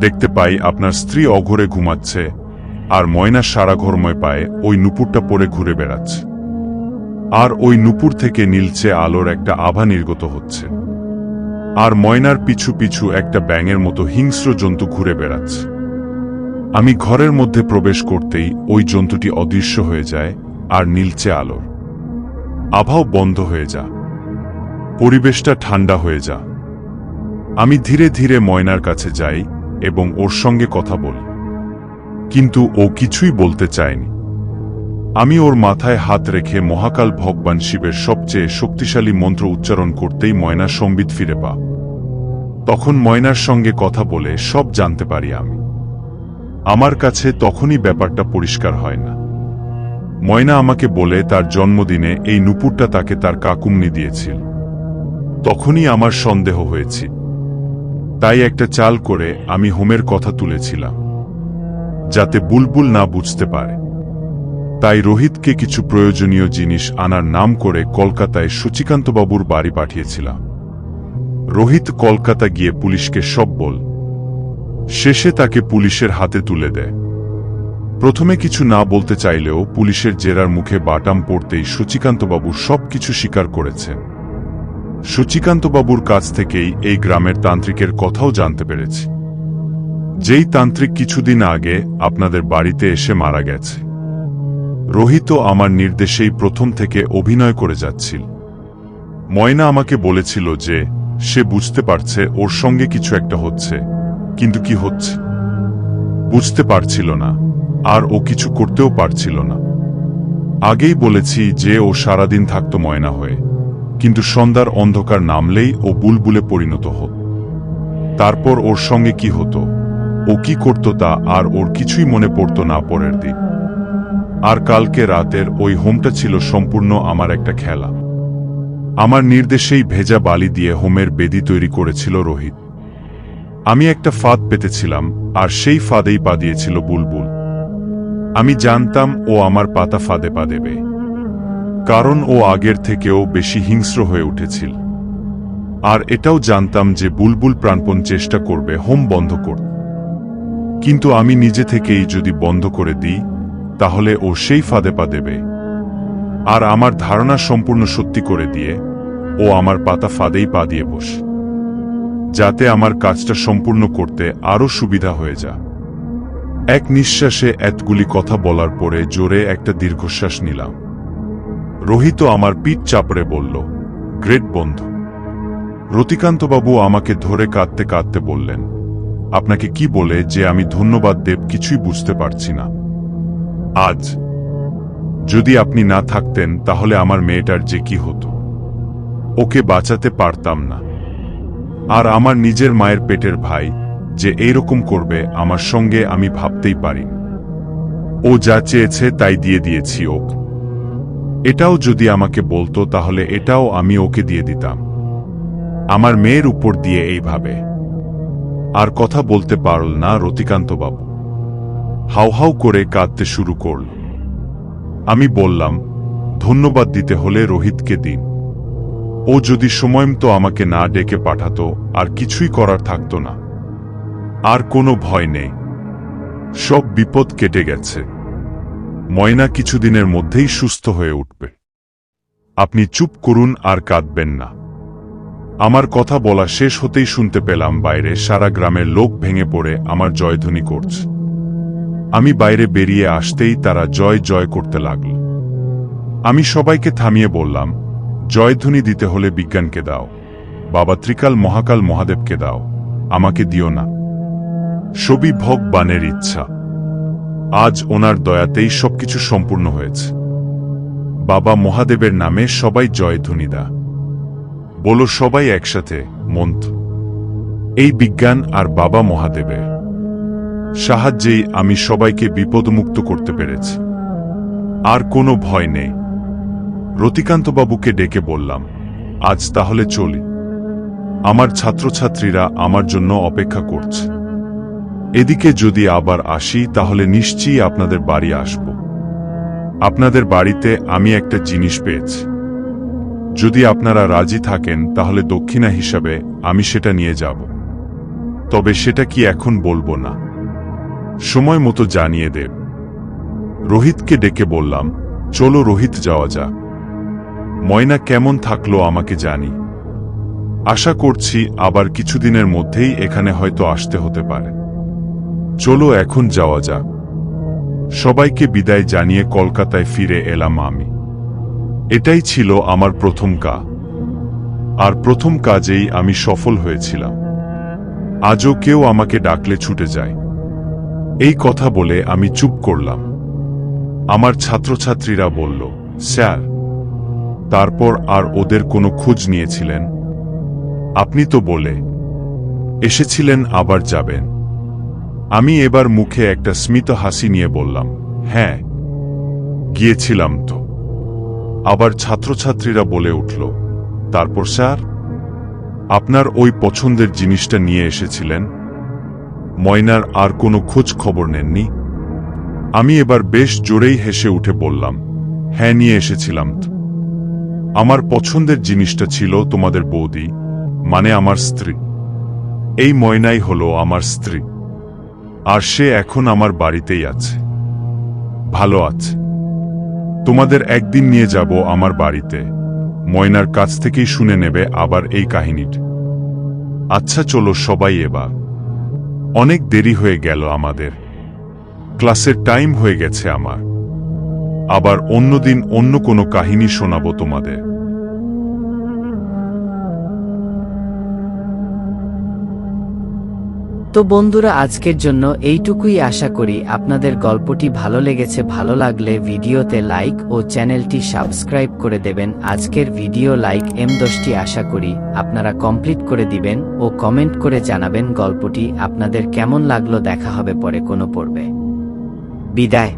দেখতে পাই আপনার স্ত্রী অঘরে ঘুমাচ্ছে, আর ময়না সারা ঘরময় পায়ে ওই নুপুরটা পরে ঘুরে বেড়াচ্ছে। আর ওই নুপুর থেকে নীলচে আলোর একটা আভা নির্গত হচ্ছে, আর ময়নার পিছু পিছু একটা ব্যাঙের মতো হিংস্র জন্তু ঘুরে বেড়াচ্ছে। আমি ঘরের মধ্যে প্রবেশ করতেই ওই জন্তুটি অদৃশ্য হয়ে যায়, আর নীলচে আলোর আভাও বন্ধ হয়ে যা। পরিবেশটা ঠান্ডা হয়ে যা। আমি ধীরে ধীরে ময়নার কাছে যাই এবং ওর সঙ্গে কথা বলি, কিন্তু ও কিছুই বলতে চায়নি। আমি ওর মাথায় হাত রেখে মহাকাল ভগবান শিবের সবচেয়ে শক্তিশালী মন্ত্র উচ্চারণ করতেই ময়না সম্বিত ফিরে পা। তখন ময়নার সঙ্গে কথা বলে সব জানতে পারি আমি। আমার কাছে তখনই ব্যাপারটা পরিষ্কার হয় না। ময়না আমাকে বলে তার জন্মদিনে এই নুপুরটা তাকে তার কাকুমনি দিয়েছিল। তখনই আমার সন্দেহ হয়েছে, তাই একটা চাল করে আমি হোমের কথা তুলেছিলাম, যাতে বুলবুল না বুঝতে পারে। তাই রোহিতকে কিছু প্রয়োজনীয় জিনিস আনার নাম করে কলকাতায় সুচিকান্তবাবুর বাড়ি পাঠিয়েছিলাম। রোহিত কলকাতা গিয়ে পুলিশকে সব বল। শেষে তাকে পুলিশের হাতে তুলে দেয়। প্রথমে কিছু না বলতে চাইলেও পুলিশের জেরার মুখে বাটাম পড়তেই সুচিকান্তবাবু সবকিছু স্বীকার করেছেন। সুচিকান্তবাবুর কাছ থেকেই এই গ্রামের তান্ত্রিকের কথাও জানতে পেরেছি, যেই তান্ত্রিক কিছুদিন আগে আপনাদের বাড়িতে এসে মারা গেছে। রোহিত আমার নির্দেশেই প্রথম থেকে অভিনয় করে যাচ্ছিল। ময়না আমাকে বলেছিল যে সে বুঝতে পারছে ওর সঙ্গে কিছু একটা হচ্ছে, কিন্তু কি হচ্ছে বুঝতে পারছিল না, আর ও কিছু করতেও পারছিল না। আগেই বলেছি যে ও সারাদিন থাকতো ময়না হয়ে, কিন্তু সন্ধ্যার অন্ধকার নামলেই ও বুলবুলে পরিণত হতো। তারপর ওর সঙ্গে কি হতো, ও কি করত তা আর ওর কিছুই মনে পড়তো না পরের দিন। আর কালকে রাতের ওই হোমটা ছিল সম্পূর্ণ আমার একটা খেলা। আমার নির্দেশেই ভেজা বালি দিয়ে হোমের বেদি তৈরি করেছিল রোহিত। আমি একটা ফাঁদ পেতেছিলাম, আর সেই ফাঁদেই পা দিয়েছিল বুলবুল। আমি জানতাম ও আমার পাতা ফাঁদে পা দেবে, কারণ ও আগের থেকেও বেশি হিংস্র হয়ে উঠেছিল। আর এটাও জানতাম যে বুলবুল প্রাণপণ চেষ্টা করবে হোম বন্ধ করতে, কিন্তু আমি নিজে থেকেই যদি বন্ধ করে দিই তাহলে ও সেই ফাঁদে পা দেবে, আর আমার ধারণা সম্পূর্ণ সত্যি করে দিয়ে ও আমার পাতা ফাঁদেই পা দিয়ে বসে, যাতে আমার কাজটা সম্পূর্ণ করতে আরও সুবিধা হয়ে যায়। এক নিঃশ্বাসে এতগুলি কথা বলার পরে জোরে একটা দীর্ঘশ্বাস নিলাম। রোহিত আমার পিঠ চাপড়ে বলল, গ্রেট বন্ধু। রতিকান্তবাবু আমাকে ধরে কাঁদতে কাঁদতে বললেন, আপনাকে কি বলে যে আমি ধন্যবাদ দেব কিছুই বুঝতে পারছি না। আজ যদি আপনি না থাকতেন তাহলে আমার মেয়েটার যে কি হতো, ওকে বাঁচাতে পারতাম না। আর আমার নিজের মায়ের পেটের ভাই যে এইরকম করবে আমার সঙ্গে আমি ভাবতেই পারি। ও যা চেয়েছে তাই দিয়ে দিয়েছি ওকে। এটাও যদি আমাকে বলতো তাহলে এটাও আমি ওকে দিয়ে দিতাম। আমার মেয়ের উপর দিয়ে এইভাবে। আর কথা বলতে পারল না রতিকান্তবাবু। হাউ হাউ করে কাঁদতে শুরু করল। আমি বললাম, ধন্যবাদ দিতে হলে রোহিতকে দিন। ও যদি সময়মতো আমাকে না ডেকে পাঠাতো আর কিছুই করার থাকতো না। আর কোনো ভয় নেই, সব বিপদ কেটে গেছে। ময়না কিছুদিনের মধ্যেই সুস্থ হয়ে উঠবে। আপনি চুপ করুন আর কাঁদবেন না। আমার কথা বলা শেষ হতেই শুনতে পেলাম বাইরে সারা গ্রামের লোক ভেঙে পড়ে আমার জয়ধ্বনি করছে। আমি বাইরে বেরিয়ে আসতেই তারা জয় জয় করতে লাগল। আমি সবাইকে থামিয়ে বললাম, জয়ধ্বনি দিতে হলে বিজ্ঞানকে দাও, বাবা ত্রিকাল মহাকাল মহাদেবকে দাও, আমাকে দিও না। সবই ভগবানের ইচ্ছা। আজ ওনার দয়াতেই সবকিছু সম্পূর্ণ হয়েছে। বাবা মহাদেবের নামে সবাই জয়ধ্বনি দা। বলো সবাই একসাথে, মন্ত্র। এই বিজ্ঞান আর বাবা মহাদেবের সাহায্যেই আমি সবাইকে বিপদমুক্ত করতে পেরেছি। আর কোনো ভয় নেই। রতিকান্তবাবুকে ডেকে বললাম, আজ তাহলে চলি। আমার ছাত্রছাত্রীরা আমার জন্য অপেক্ষা করছে। এদিকে যদি আবার আসি তাহলে নিশ্চয়ই আপনাদের বাড়ি আসব। আপনাদের বাড়িতে আমি একটা জিনিস পেয়েছি। যদি আপনারা রাজি থাকেন তাহলে দক্ষিণা হিসাবে আমি সেটা নিয়ে যাব। তবে সেটা কি এখন বলবো না, সময় মতো জানিয়ে দেব। রোহিতকে ডেকে বললাম, চলো রোহিত যাওয়া যাক। ময়না কেমন থাকলো আমাকে জানি। আশা করছি আবার কিছুদিনের মধ্যেই এখানে হয়তো আসতে হতে পারে। চলো এখন যাওয়া যাক। সবাইকে বিদায় জানিয়ে কলকাতায় ফিরে এলাম আমি। এটাই ছিল আমার প্রথম কাজ, আর প্রথম কাজেই আমি সফল হয়েছিলাম। আজও কেউ আমাকে ডাকলে ছুটে যায়। এই কথা বলে আমি চুপ করলাম। আমার ছাত্রছাত্রীরা বলল, স্যার, তারপর আর ওদের কোনো খোঁজ নিয়েছিলেন? আপনি তো বলে এসেছিলেন আবার যাবেন। আমি এবার মুখে একটা স্মিত হাসি নিয়ে বললাম, হ্যাঁ, গিয়েছিলাম তো। আবার ছাত্রছাত্রীরা বলে উঠল, তারপর স্যার, আপনার ওই পছন্দের জিনিসটা নিয়ে এসেছিলেন? ময়নার আর কোনো খোঁজ খবর নেননি? আমি এবার বেশ জোরেই হেসে উঠে বললাম, হ্যাঁ, নিয়ে এসেছিলাম তো। আমার পছন্দের জিনিসটা ছিল তোমাদের বৌদি, মানে আমার স্ত্রী। এই ময়নাই হলো আমার স্ত্রী, আর সে এখন আমার বাড়িতেই আছে, ভালো আছে। তোমাদের একদিন নিয়ে যাব আমার বাড়িতে, ময়নার কাছ থেকেই শুনে নেবে আবার এই কাহিনীটা। আচ্ছা চলো সবাই এবার, অনেক দেরি হয়ে গেল আমাদের, ক্লাসের টাইম হয়ে গেছে আমার। আবার অন্যদিন অন্য কোনো কাহিনী শোনাবো তোমাদের। তো বন্ধুরা, আজকের জন্য এইটুকুই। আশা করি আপনাদের গল্পটি ভালো লেগেছে। ভালো লাগলে ভিডিওতে লাইক ও চ্যানেলটি সাবস্ক্রাইব করে দেবেন। আজকের ভিডিও লাইক M10টি আশা করি আপনারা কমপ্লিট করে দিবেন ও কমেন্ট করে জানাবেন গল্পটি আপনাদের কেমন লাগলো। দেখা হবে পরে কোনো পর্বে। বিদায়।